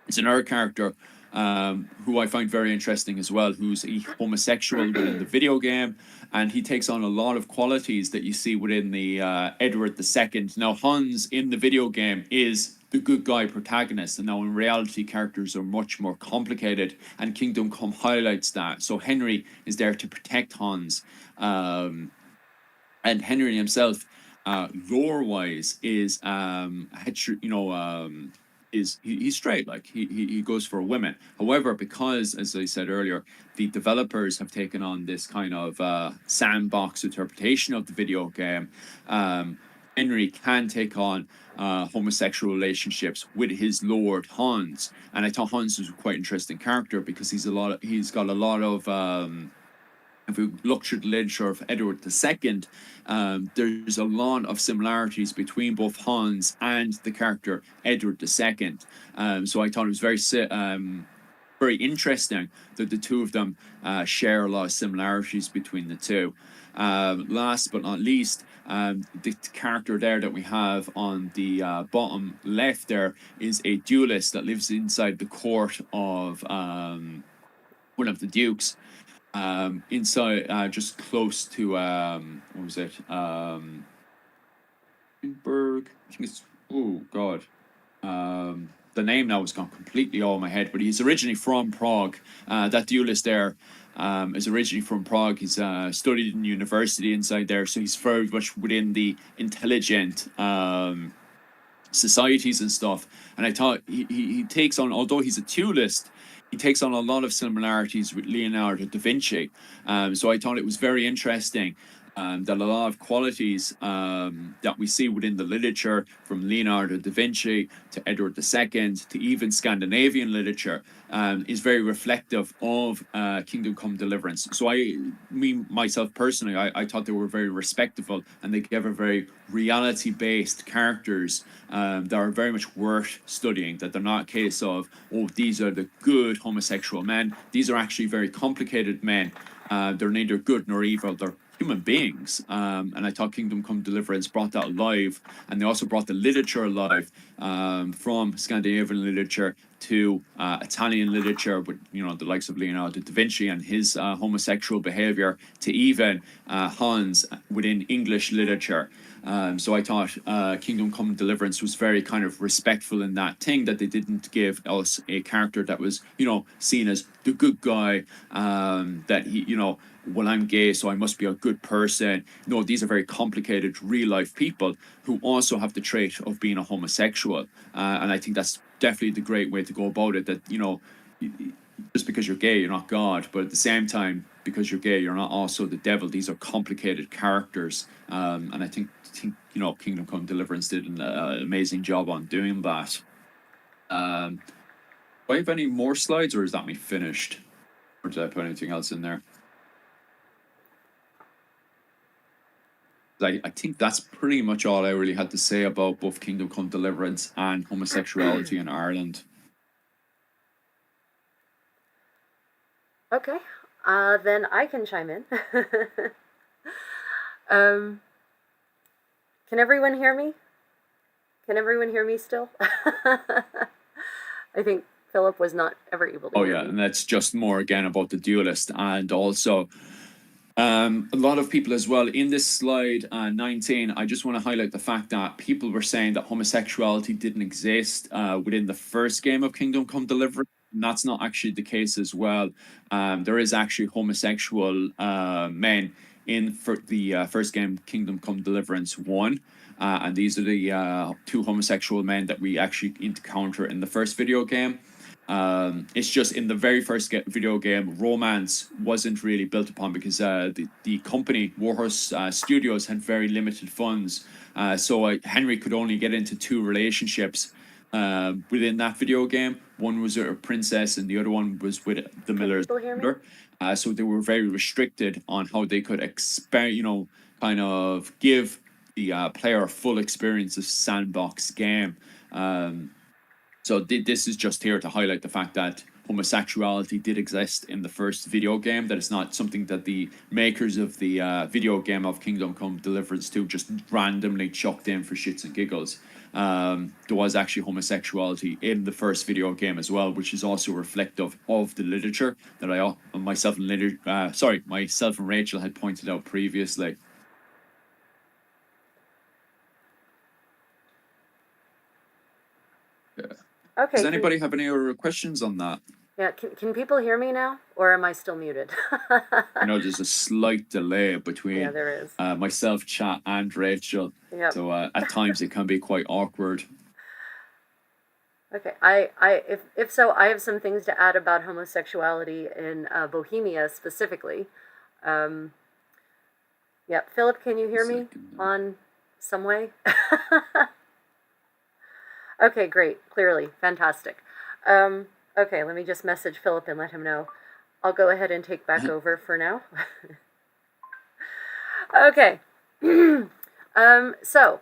is another character who I find very interesting as well, who's a homosexual within the video game, and he takes on a lot of qualities that you see within the Edward II. Now, Hans in the video game is the good guy protagonist, and now in reality characters are much more complicated, and Kingdom Come highlights that. So Henry is there to protect Hans, and Henry himself, lore-wise, is he's straight, like he goes for women. However, because, as I said earlier, the developers have taken on this kind of sandbox interpretation of the video game, Henry can take on homosexual relationships with his lord Hans. And I thought Hans was a quite interesting character, because he's got a lot of if we look through the literature of Edward II, there's a lot of similarities between both Hans and the character Edward II. So I thought it was very interesting that the two of them share a lot of similarities between the two. Last but not least, The character there that we have on the bottom left there is a duelist that lives inside the court of one of the dukes, inside just close to what was it? Berg. I think it's oh god. The name now has gone completely out of my head, but he's originally from Prague. That duelist there is originally from Prague. He's studied in university inside there, so he's very much within the intelligent societies and stuff. And I thought he takes on, although he's a duelist, he takes on a lot of similarities with Leonardo da Vinci. So I thought it was very interesting that a lot of qualities that we see within the literature, from Leonardo da Vinci to Edward II to even Scandinavian literature, is very reflective of Kingdom Come Deliverance. So myself personally, I thought they were very respectable, and they gave a very reality-based characters that are very much worth studying, that they're not a case of, oh, these are the good homosexual men. These are actually very complicated men. They're neither good nor evil. They're human beings. And I thought Kingdom Come Deliverance brought that alive, and they also brought the literature alive, from Scandinavian literature to Italian literature, with the likes of Leonardo da Vinci and his homosexual behavior, to even Hans within English literature. So I thought Kingdom Come Deliverance was very kind of respectful in that thing, that they didn't give us a character that was, seen as the good guy, that he, well, I'm gay, so I must be a good person. No, these are very complicated real life people who also have the trait of being a homosexual. And I think that's definitely the great way to go about it, that, just because you're gay, you're not God, but at the same time, because you're gay, you're not also the devil. These are complicated characters. And I think Kingdom Come Deliverance did an amazing job on doing that. Do I have any more slides, or is that me finished? Or did I put anything else in there? I think that's pretty much all I really had to say about both Kingdom Come Deliverance and homosexuality in Ireland. Okay, then I can chime in. Can everyone hear me? Can everyone hear me still? I think Philip was not ever able to hear me. And that's just more again about the duelist, and also a lot of people as well in this slide 19. I just want to highlight the fact that people were saying that homosexuality didn't exist within the first game of Kingdom Come Deliverance. And that's not actually the case as well. There is actually homosexual men in the first game, Kingdom Come Deliverance 1. And these are the two homosexual men that we actually encounter in the first video game. It's just in the very first video game, romance wasn't really built upon, because the company, Warhorse Studios, had very limited funds. So Henry could only get into two relationships within that video game. One was a princess, and the other one was with the miller's daughter. So they were very restricted on how they could kind of give the player a full experience of sandbox game. So this is just here to highlight the fact that homosexuality did exist in the first video game, that it's not something that the makers of the video game of Kingdom Come Deliverance 2 just randomly chucked in for shits and giggles. There was actually homosexuality in the first video game as well, which is also reflective of the literature that myself and Rachel had pointed out previously. Okay. Does anybody have any other questions on that? Yeah, can people hear me now, or am I still muted? I know there's a slight delay between there is. Myself, chat, and Rachel. Yep. So at times it can be quite awkward. Okay, if so, I have some things to add about homosexuality in Bohemia specifically. Yeah, Philip, can you hear me on some way? Okay, great, clearly, fantastic. Okay, let me just message Philip and let him know. I'll go ahead and take back over for now. Okay. So,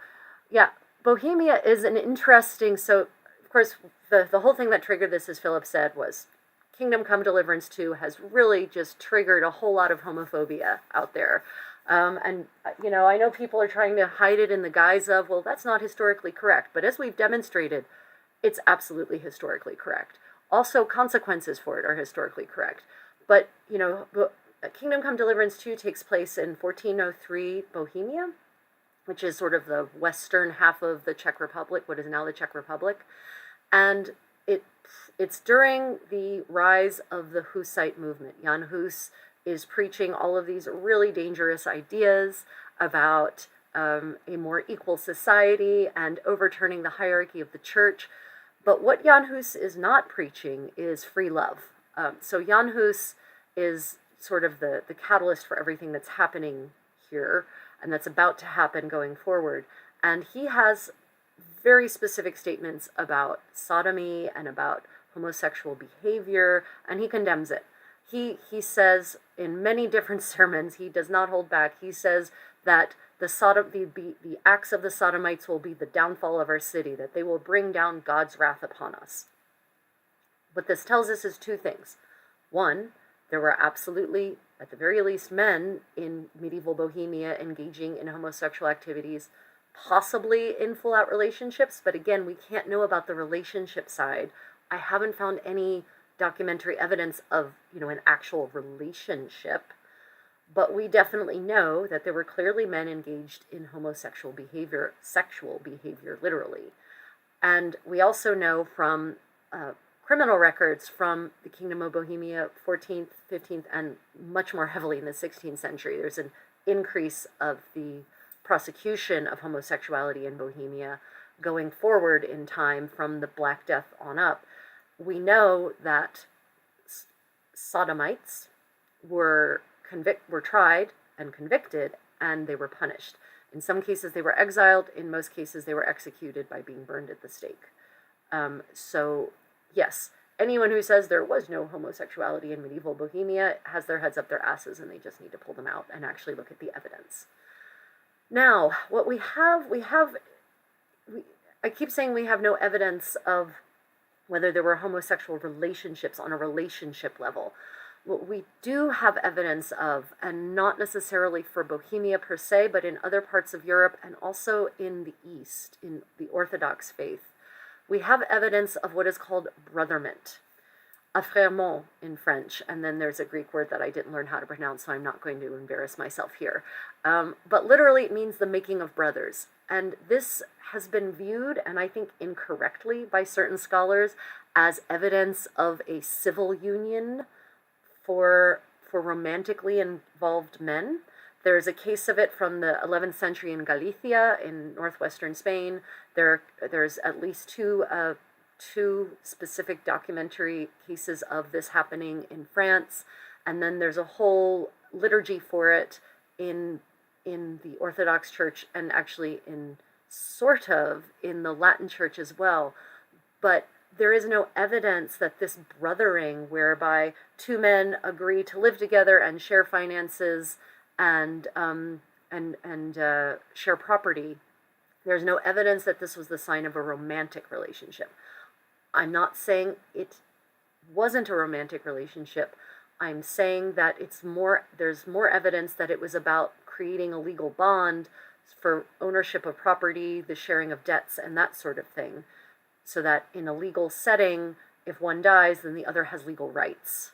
yeah, Bohemia is an interesting, so, of course, the whole thing that triggered this, as Philip said, was Kingdom Come Deliverance 2 has really just triggered a whole lot of homophobia out there. And, I know people are trying to hide it in the guise of, well, that's not historically correct. But as we've demonstrated, it's absolutely historically correct. Also, consequences for it are historically correct. But, Kingdom Come Deliverance 2 takes place in 1403 Bohemia, which is sort of the western half of the Czech Republic, what is now the Czech Republic. And it's during the rise of the Hussite movement. Jan Hus is preaching all of these really dangerous ideas about a more equal society and overturning the hierarchy of the church. But what Jan Hus is not preaching is free love. So Jan Hus is sort of the catalyst for everything that's happening here and that's about to happen going forward. And he has very specific statements about sodomy and about homosexual behavior, and he condemns it. He says in many different sermons, he does not hold back, he says that the acts of the sodomites will be the downfall of our city, that they will bring down God's wrath upon us. What this tells us is two things. One, there were absolutely, at the very least, men in medieval Bohemia engaging in homosexual activities, possibly in full-out relationships, but again, we can't know about the relationship side. I haven't found any documentary evidence of, an actual relationship, but we definitely know that there were clearly men engaged in homosexual behavior, sexual behavior, literally. And we also know from criminal records from the Kingdom of Bohemia, 14th, 15th, and much more heavily in the 16th century. There's an increase of the prosecution of homosexuality in Bohemia going forward in time from the Black Death on up. We know that sodomites were tried and convicted, and they were punished. In some cases, they were exiled. In most cases, they were executed by being burned at the stake. So, yes, anyone who says there was no homosexuality in medieval Bohemia has their heads up their asses, and they just need to pull them out and actually look at the evidence. Now, what I keep saying we have no evidence of whether there were homosexual relationships on a relationship level. What we do have evidence of, and not necessarily for Bohemia per se, but in other parts of Europe and also in the East, in the Orthodox faith, we have evidence of what is called brotherment, affrèrement in French, and then there's a Greek word that I didn't learn how to pronounce, so I'm not going to embarrass myself here. But literally it means the making of brothers. And this has been viewed, and I think incorrectly by certain scholars, as evidence of a civil union for romantically involved men. There's a case of it from the 11th century in Galicia, in northwestern Spain. There's at least two specific documentary cases of this happening in France, and then there's a whole liturgy for it in the Orthodox Church, and actually in the Latin Church as well. But there is no evidence that this brothering, whereby two men agree to live together and share finances and share property, there's no evidence that this was the sign of a romantic relationship. I'm not saying it wasn't a romantic relationship. I'm saying that there's more evidence that it was about creating a legal bond for ownership of property, the sharing of debts, and that sort of thing, so that in a legal setting, if one dies, then the other has legal rights,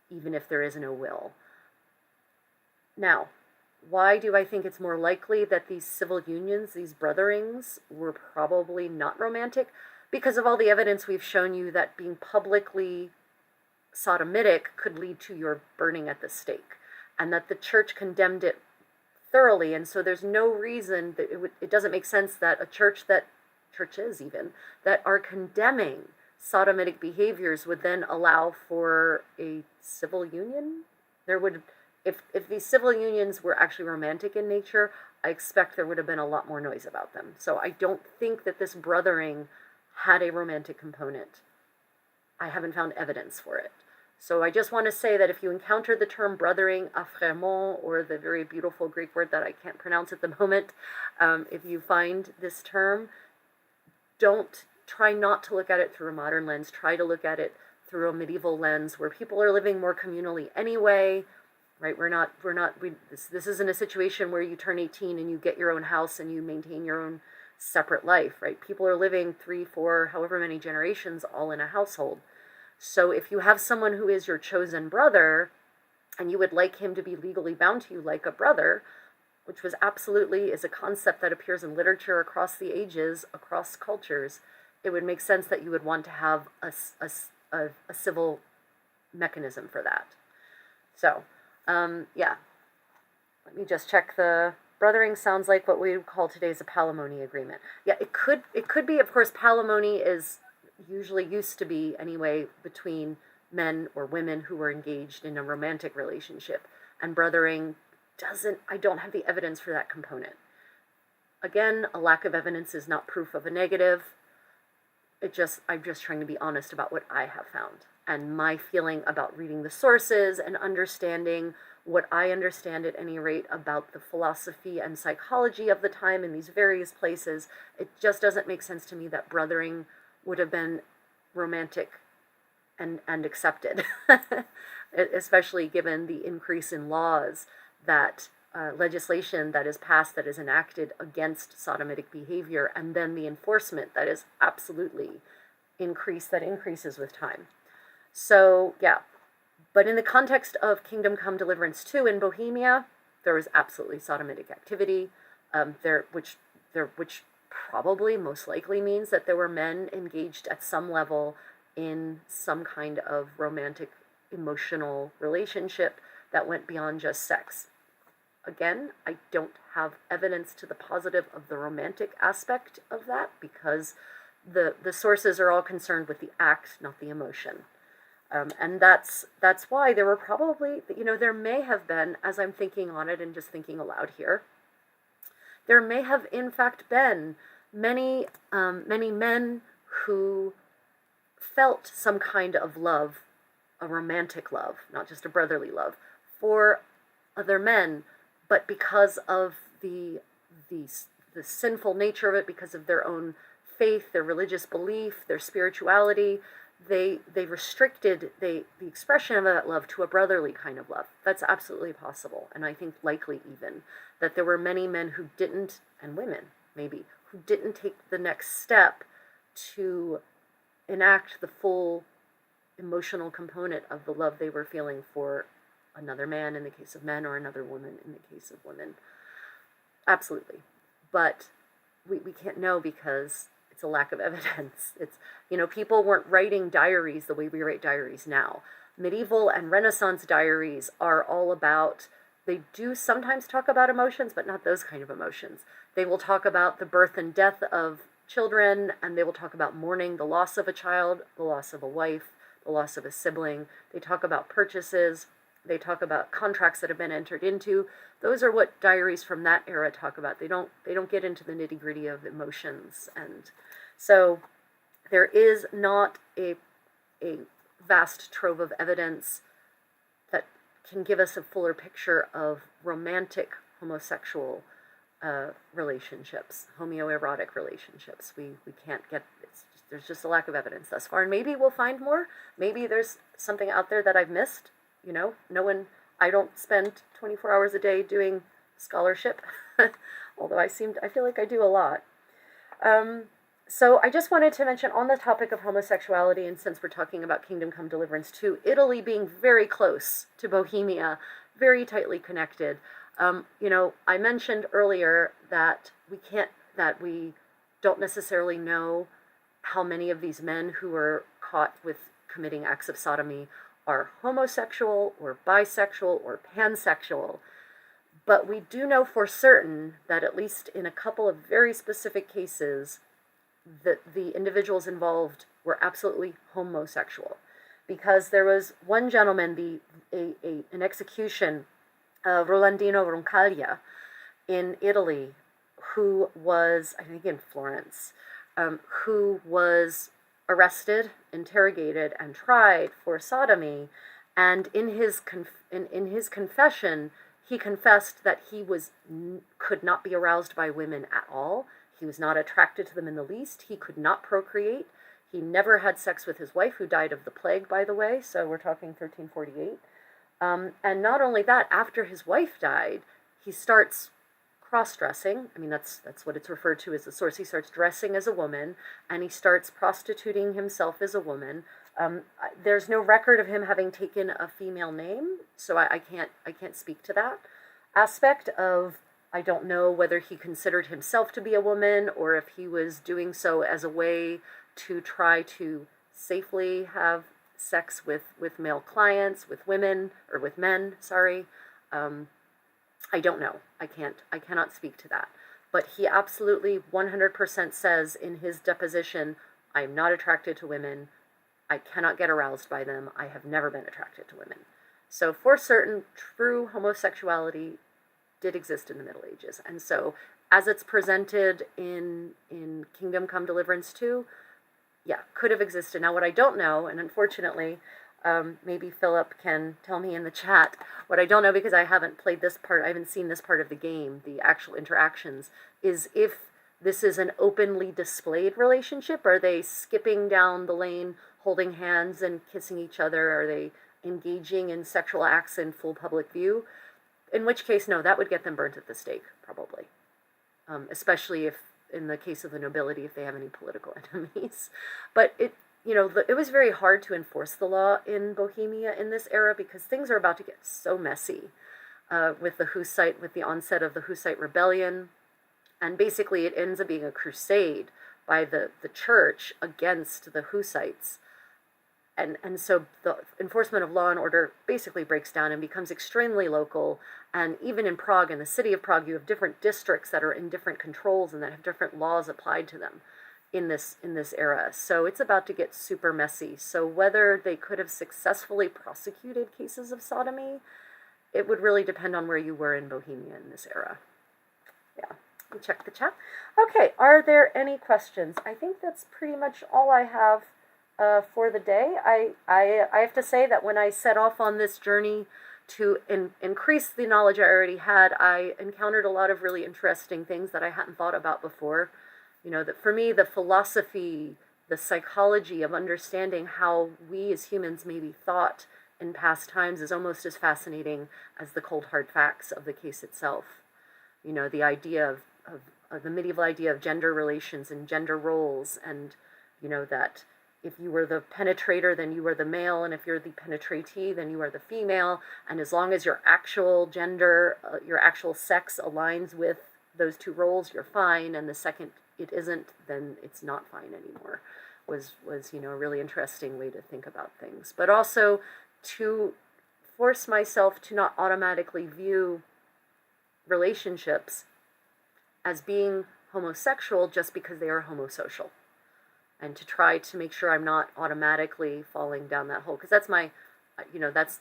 even if there is no will. Now, why do I think it's more likely that these civil unions, these brotherings, were probably not romantic? Because of all the evidence we've shown you that being publicly sodomitic could lead to your burning at the stake, and that the church condemned it thoroughly. And so there's no reason that it doesn't make sense that churches even that are condemning sodomitic behaviors would then allow for a civil union. If these civil unions were actually romantic in nature, I expect there would have been a lot more noise about them. So I don't think that this brothering had a romantic component. I haven't found evidence for it. So I just want to say that if you encounter the term brothering, affrèrement, or the very beautiful Greek word that I can't pronounce at the moment, if you find this term, try not to look at it through a modern lens. Try to look at it through a medieval lens where people are living more communally anyway. right? This isn't a situation where you turn 18 and you get your own house and you maintain your own separate life, right? People are living 3, 4, however many generations all in a household. So if you have someone who is your chosen brother and you would like him to be legally bound to you like a brother, which is a concept that appears in literature across the ages, across cultures, it would make sense that you would want to have a civil mechanism for that. So, yeah. Let me just check the brothering sounds like what we would call today's a palimony agreement. Yeah, it could be, of course, palimony is usually used to be anyway between men or women who were engaged in a romantic relationship. And brothering I don't have the evidence for that component. Again, a lack of evidence is not proof of a negative. I'm just trying to be honest about what I have found and my feeling about reading the sources and understanding what I understand at any rate about the philosophy and psychology of the time in these various places. It just doesn't make sense to me that brothering would have been romantic and accepted, especially given the increase in laws that legislation that is passed, that is enacted against sodomitic behavior, and then the enforcement that is absolutely increases with time. So, yeah. But in the context of Kingdom Come Deliverance 2 in Bohemia, there was absolutely sodomitic activity, which probably most likely means that there were men engaged at some level in some kind of romantic, emotional relationship that went beyond just sex. Again, I don't have evidence to the positive of the romantic aspect of that because the sources are all concerned with the act, not the emotion. And that's why there were probably, there may have been, as I'm thinking on it and just thinking aloud here, there may have in fact been many men who felt some kind of love, a romantic love, not just a brotherly love, for other men, but because of the sinful nature of it, because of their own faith, their religious belief, their spirituality, they restricted the expression of that love to a brotherly kind of love. That's absolutely possible, and I think likely even that there were many men who didn't, and women maybe, who didn't take the next step to enact the full emotional component of the love they were feeling for another man in the case of men, or another woman in the case of women. Absolutely. But we can't know because it's a lack of evidence. It's, people weren't writing diaries the way we write diaries now. Medieval and Renaissance diaries are all about, they do sometimes talk about emotions, but not those kind of emotions. They will talk about the birth and death of children, and they will talk about mourning the loss of a child, the loss of a wife, the loss of a sibling. They talk about purchases. They talk about contracts that have been entered into. Those are what diaries from that era talk about. They don't get into the nitty-gritty of emotions. And so there is not a vast trove of evidence that can give us a fuller picture of romantic homosexual relationships, homoerotic relationships. We can't get, there's just a lack of evidence thus far. And maybe we'll find more. Maybe there's something out there that I've missed. I don't spend 24 hours a day doing scholarship, although I feel like I do a lot. So I just wanted to mention on the topic of homosexuality, and since we're talking about Kingdom Come Deliverance 2, Italy being very close to Bohemia, very tightly connected. I mentioned earlier that we don't necessarily know how many of these men who were caught with committing acts of sodomy are homosexual or bisexual or pansexual. But we do know for certain that at least in a couple of very specific cases, that the individuals involved were absolutely homosexual. Because there was one gentleman, an execution of Rolandino Roncaglia in Italy, who was, I think in Florence, who was arrested, interrogated, and tried for sodomy, and in his confession, he confessed that he could not be aroused by women at all. He was not attracted to them in the least. He could not procreate. He never had sex with his wife, who died of the plague, by the way, so we're talking 1348. And not only that, after his wife died, he starts cross-dressing. I mean, that's what it's referred to as the source. He starts dressing as a woman, and he starts prostituting himself as a woman. There's no record of him having taken a female name, so I can't speak to that aspect of. I don't know whether he considered himself to be a woman or if he was doing so as a way to try to safely have sex with male clients, with women, or with men, sorry. I don't know. I cannot speak to that. But he absolutely 100% says in his deposition, I am not attracted to women. I cannot get aroused by them. I have never been attracted to women. So for certain, true homosexuality did exist in the Middle Ages. And so as it's presented in Kingdom Come Deliverance 2, yeah, could have existed. Now, what I don't know, and unfortunately, maybe Philip can tell me in the chat, what I don't know, because I haven't played this part, I haven't seen this part of the game, the actual interactions, is if this is an openly displayed relationship. Are they skipping down the lane, holding hands and kissing each other? Are they engaging in sexual acts in full public view? In which case, no, that would get them burnt at the stake, probably. Especially if, in the case of the nobility, if they have any political enemies. But it was very hard to enforce the law in Bohemia in this era because things are about to get so messy with the onset of the Hussite rebellion. And basically it ends up being a crusade by the church against the Hussites. And so the enforcement of law and order basically breaks down and becomes extremely local. And even in Prague, in the city of Prague, you have different districts that are in different controls and that have different laws applied to them in this era. So it's about to get super messy. So whether they could have successfully prosecuted cases of sodomy, it would really depend on where you were in Bohemia in this era. Yeah, let me check the chat. Okay, are there any questions? I think that's pretty much all I have for the day. I have to say that when I set off on this journey to increase the knowledge I already had, I encountered a lot of really interesting things that I hadn't thought about before. That for me, the philosophy, the psychology of understanding how we as humans maybe thought in past times is almost as fascinating as the cold hard facts of the case itself. The idea of the medieval idea of gender relations and gender roles, and that if you were the penetrator, then you were the male, and if you're the penetratee, then you are the female. And as long as your actual gender, your actual sex aligns with those two roles, you're fine. And the second it isn't, then it's not fine anymore. Was a really interesting way to think about things. But also to force myself to not automatically view relationships as being homosexual just because they are homosocial. And to try to make sure I'm not automatically falling down that hole, because that's my bias,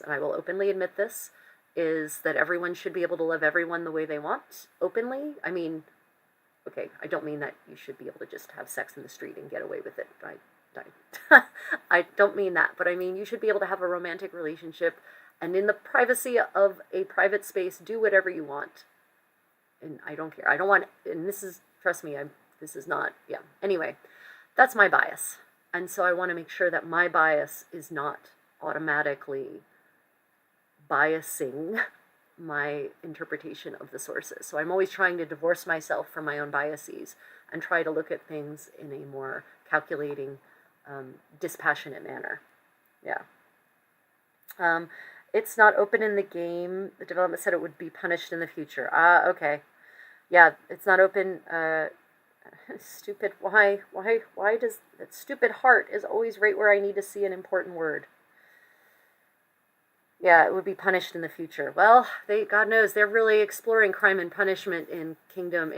and I will openly admit this, is that everyone should be able to love everyone the way they want openly. I mean, okay, I don't mean that you should be able to just have sex in the street and get away with it. I don't mean that, but I mean you should be able to have a romantic relationship, and in the privacy of a private space, do whatever you want. And I don't care. I don't want, and this is, trust me, this is not, yeah. Anyway, that's my bias. And so I want to make sure that my bias is not automatically biasing my interpretation of the sources. So I'm always trying to divorce myself from my own biases and try to look at things in a more calculating, dispassionate manner. Yeah. It's not open in the game. The development said it would be punished in the future. Okay. Yeah, it's not open. Stupid. Why does that stupid heart is always right where I need to see an important word? Yeah, it would be punished in the future. Well, God knows they're really exploring crime and punishment in Kingdom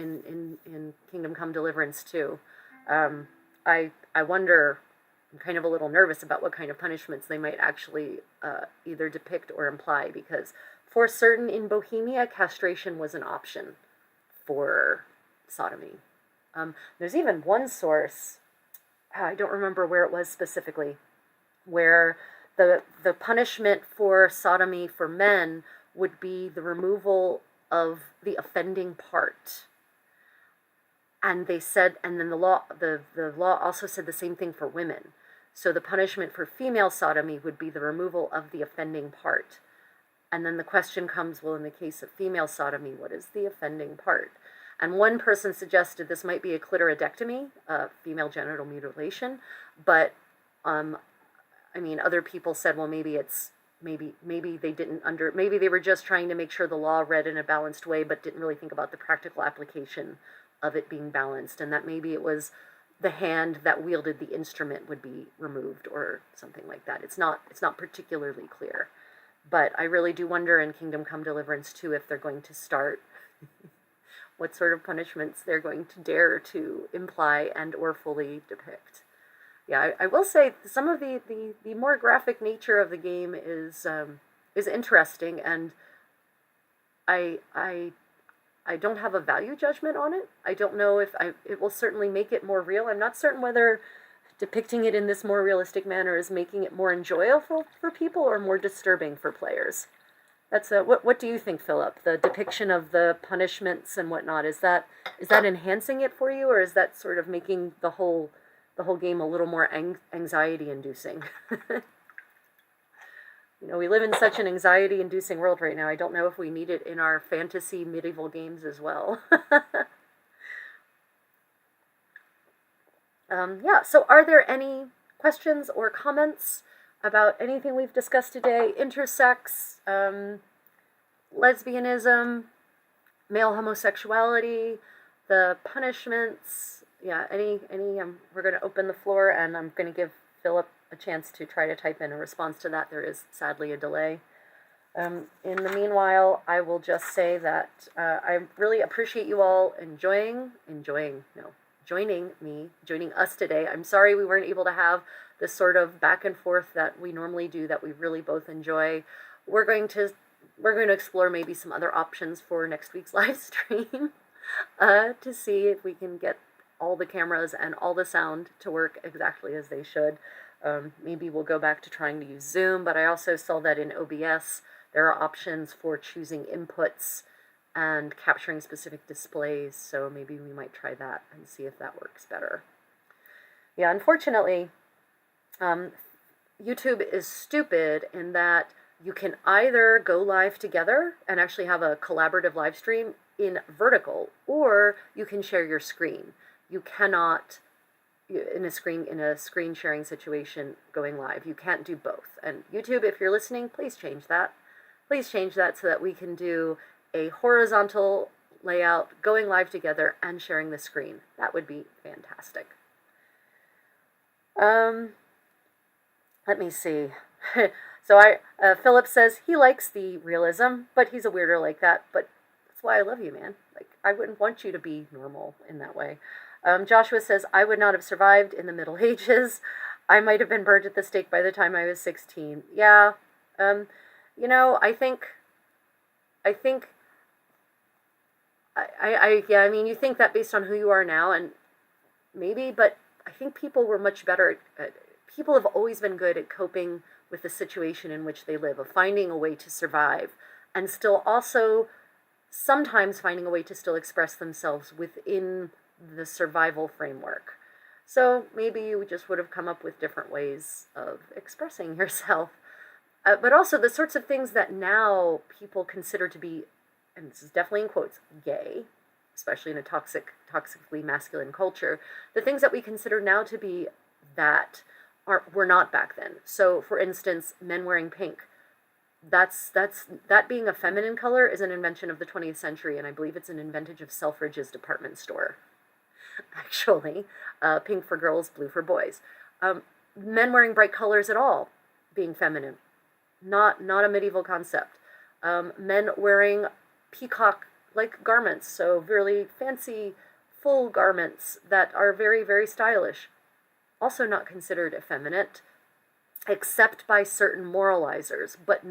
Come Deliverance too. I wonder. I'm kind of a little nervous about what kind of punishments they might actually either depict or imply, because for certain in Bohemia, castration was an option for sodomy. There's even one source, I don't remember where it was specifically, where the punishment for sodomy for men would be the removal of the offending part. And they said, and then the law also said the same thing for women. So the punishment for female sodomy would be the removal of the offending part. And then the question comes, well, in the case of female sodomy, what is the offending part? And one person suggested this might be a clitoridectomy, female genital mutilation, but other people said, well, maybe they were just trying to make sure the law read in a balanced way, but didn't really think about the practical application of it being balanced, and that maybe it was the hand that wielded the instrument would be removed or something like that. It's not particularly clear. But I really do wonder in Kingdom Come Deliverance too if they're going to start what sort of punishments they're going to dare to imply and or fully depict. Yeah, I will say some of the more graphic nature of the game is interesting, and I don't have a value judgment on it. I don't know if it will certainly make it more real. I'm not certain whether depicting it in this more realistic manner is making it more enjoyable for people or more disturbing for players. That's what do you think, Philip? The depiction of the punishments and whatnot, is that enhancing it for you, or is that sort of making the whole game a little more anxiety inducing? We live in such an anxiety inducing world right now. I don't know if we need it in our fantasy medieval games as well. So are there any questions or comments about anything we've discussed today? Intersex, lesbianism, male homosexuality, the punishments. Yeah, any we're going to open the floor, and I'm going to give Philip a chance to try to type in a response to that. There is sadly a delay. In the meanwhile, I will just say that I really appreciate you all joining us today. I'm sorry we weren't able to have this sort of back and forth that we normally do, that we really both enjoy. We're going to explore maybe some other options for next week's live stream to see if we can get all the cameras and all the sound to work exactly as they should. Maybe we'll go back to trying to use Zoom, but I also saw that in OBS there are options for choosing inputs and capturing specific displays, so maybe we might try that and see if that works better. Yeah, unfortunately, YouTube is stupid in that you can either go live together and actually have a collaborative live stream in vertical, or you can share your screen. You cannot, in a screen sharing situation going live, you can't do both. And YouTube, if you're listening, please change that. Please change that so that we can do a horizontal layout, going live together and sharing the screen. That would be fantastic. Let me see. So Philip says he likes the realism, but he's a weirdo like that. But that's why I love you, man. Like, I wouldn't want you to be normal in that way. Joshua says, I would not have survived in the Middle Ages. I might have been burned at the stake by the time I was 16. Yeah. You think that based on who you are now, and maybe, but I think people were much better people have always been good at coping with the situation in which they live, of finding a way to survive, and still also sometimes finding a way to still express themselves within the survival framework. So maybe you just would have come up with different ways of expressing yourself. But also the sorts of things that now people consider to be, and this is definitely in quotes, gay, especially in a toxically masculine culture, the things that we consider now to be that were not back then. So, for instance, men wearing pink, that being a feminine color is an invention of the 20th century, and I believe it's an invention of Selfridge's department store. Actually, pink for girls, blue for boys. Men wearing bright colors at all being feminine, not a medieval concept. Men wearing peacock-like garments, so really fancy, full garments that are very, very stylish, also not considered effeminate, except by certain moralizers, but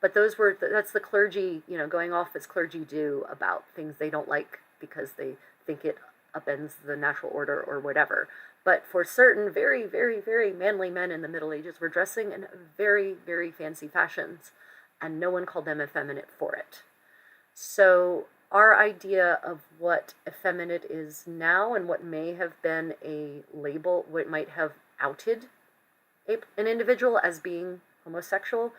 that's the clergy, going off as clergy do about things they don't like because they think it upends the natural order or whatever. But for certain very, very, very manly men in the Middle Ages were dressing in very, very fancy fashions, and no one called them effeminate for it. So our idea of what effeminate is now, and what may have been a label, what might have outed an individual as being homosexual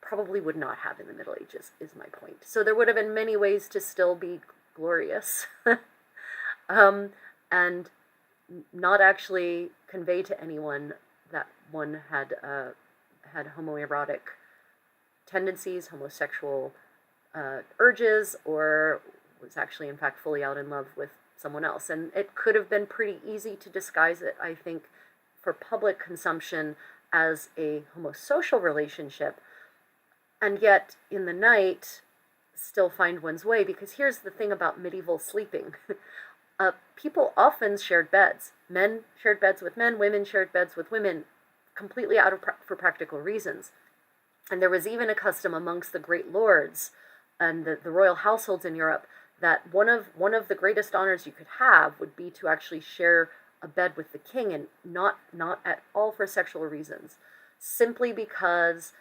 probably would not have in the Middle Ages, is my point. So there would have been many ways to still be glorious and not actually convey to anyone that one had homoerotic tendencies, homosexual urges, or was actually in fact fully out in love with someone else. And it could have been pretty easy to disguise it, I think, for public consumption as a homosocial relationship, and yet in the night still find one's way. Because here's the thing about medieval sleeping. People often shared beds. Men shared beds with men, women shared beds with women, completely for practical reasons. And there was even a custom amongst the great lords and the royal households in Europe that one of the greatest honors you could have would be to actually share a bed with the king, and not at all for sexual reasons, simply because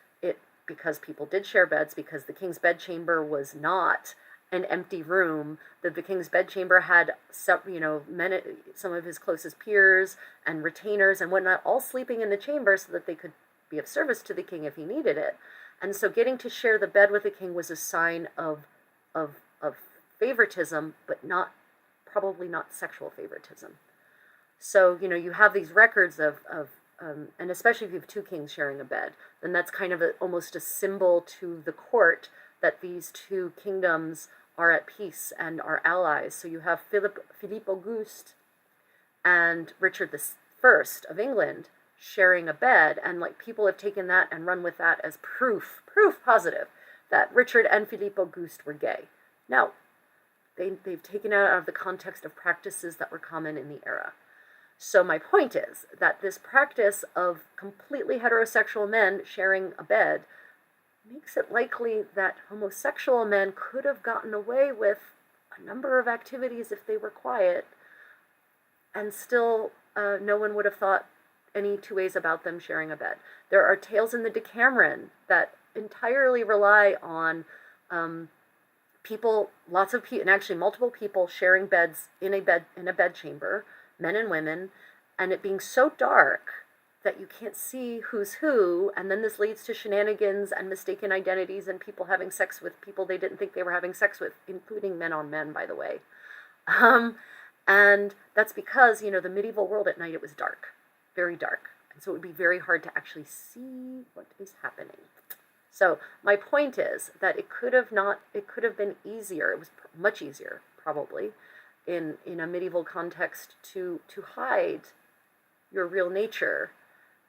people did share beds, because the king's bedchamber was not an empty room. That the king's bedchamber had some of his closest peers and retainers and whatnot all sleeping in the chamber so that they could be of service to the king if he needed it. And so getting to share the bed with the king was a sign of favoritism, but probably not sexual favoritism. So, you have these records of and especially if you have two kings sharing a bed, then that's kind of almost a symbol to the court that these two kingdoms are at peace and are allies. So you have Philippe Auguste and Richard I of England sharing a bed, and people have taken that and run with that as proof positive that Richard and Philippe Auguste were gay. No, they've taken it out of the context of practices that were common in the era. So my point is that this practice of completely heterosexual men sharing a bed makes it likely that homosexual men could have gotten away with a number of activities if they were quiet, and still no one would have thought any two ways about them sharing a bed. There are tales in the Decameron that entirely rely on lots of people, and actually multiple people sharing beds in a bedchamber, men and women, and it being so dark that you can't see who's who, and then this leads to shenanigans and mistaken identities and people having sex with people they didn't think they were having sex with, including men on men, by the way. And that's because, the medieval world at night, it was dark, very dark. And so it would be very hard to actually see what is happening. So my point is that it could have been easier, it was much easier, probably, in a medieval context to hide your real nature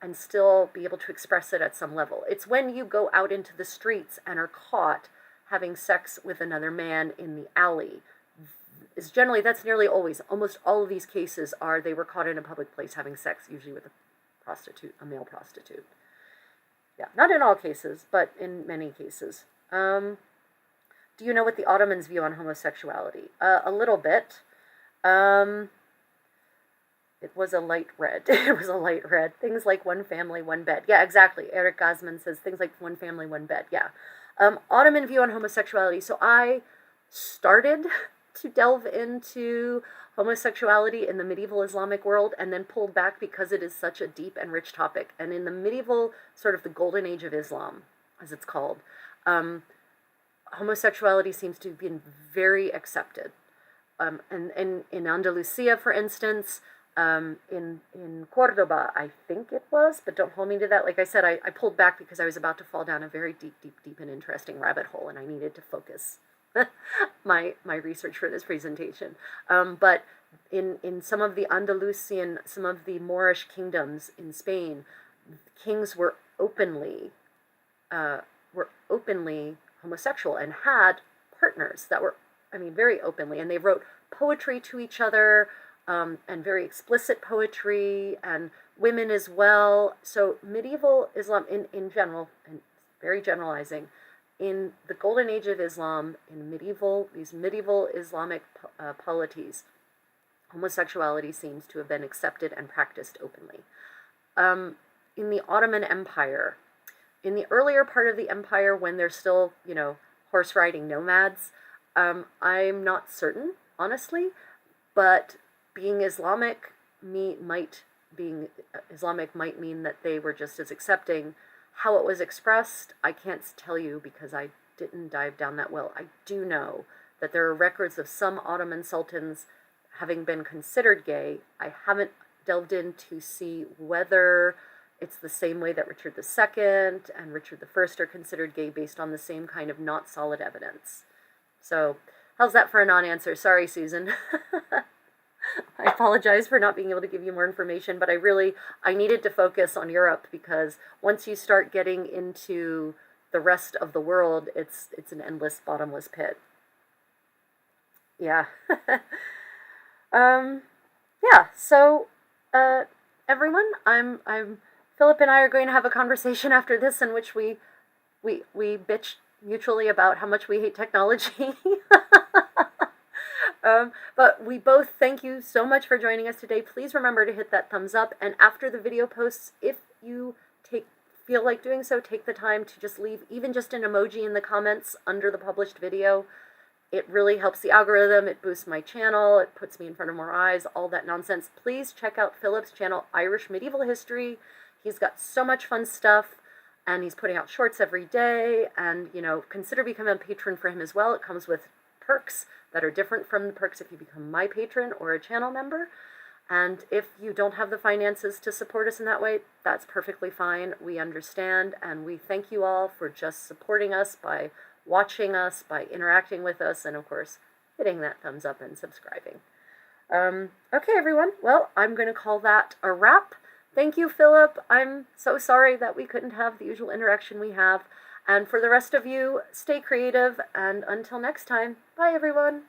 and still be able to express it at some level. It's when you go out into the streets and are caught having sex with another man in the alley. That's nearly always, almost all of these cases they were caught in a public place having sex, usually with a male prostitute. Yeah, not in all cases, but in many cases. Do you know what the Ottomans' view on homosexuality? A little bit. It was a light red. It was a light red. Things like one family, one bed. Yeah, exactly. Eric Gazman says things like one family, one bed. Yeah. Ottoman view on homosexuality. So I started to delve into homosexuality in the medieval Islamic world and then pulled back because it is such a deep and rich topic. And in the medieval, sort of the golden age of Islam, as it's called, homosexuality seems to have been very accepted. And in Andalusia, for instance, in Cordoba, I think it was, but don't hold me to that. Like I said, I pulled back because I was about to fall down a very deep and interesting rabbit hole, and I needed to focus my research for this presentation. But in some of the Andalusian, some of the Moorish kingdoms in Spain, kings were openly homosexual and had partners that were, very openly, and they wrote poetry to each other, and very explicit poetry, and women as well. So medieval Islam in general, and very generalizing, in the golden age of Islam, in these medieval Islamic polities, homosexuality seems to have been accepted and practiced openly. In the Ottoman Empire, in the earlier part of the empire, when they're still, horse riding nomads, I'm not certain, honestly, but being Islamic might being Islamic might mean that they were just as accepting. How it was expressed, I can't tell you because I didn't dive down that well. I do know that there are records of some Ottoman sultans having been considered gay. I haven't delved in to see whether it's the same way that Richard II and Richard I are considered gay based on the same kind of not solid evidence. So, how's that for a non-answer? Sorry, Susan. I apologize for not being able to give you more information, but I needed to focus on Europe because once you start getting into the rest of the world, it's an endless, bottomless pit. Yeah. Yeah, so, everyone, I'm Philip and I are going to have a conversation after this in which we bitch mutually about how much we hate technology. But we both thank you so much for joining us today. Please remember to hit that thumbs up. And after the video posts, if you feel like doing so, take the time to just leave even just an emoji in the comments under the published video. It really helps the algorithm. It boosts my channel. It puts me in front of more eyes, all that nonsense. Please check out Philip's channel, Irish Medieval History. He's got so much fun stuff, and he's putting out shorts every day. And, consider becoming a patron for him as well. It comes with perks that are different from the perks if you become my patron or a channel member. And if you don't have the finances to support us in that way, that's perfectly fine. We understand, and we thank you all for just supporting us by watching us, by interacting with us, and of course, hitting that thumbs up and subscribing. Okay, everyone. Well, I'm going to call that a wrap. Thank you, Philip. I'm so sorry that we couldn't have the usual interaction we have. And for the rest of you, stay creative, and until next time, bye, everyone.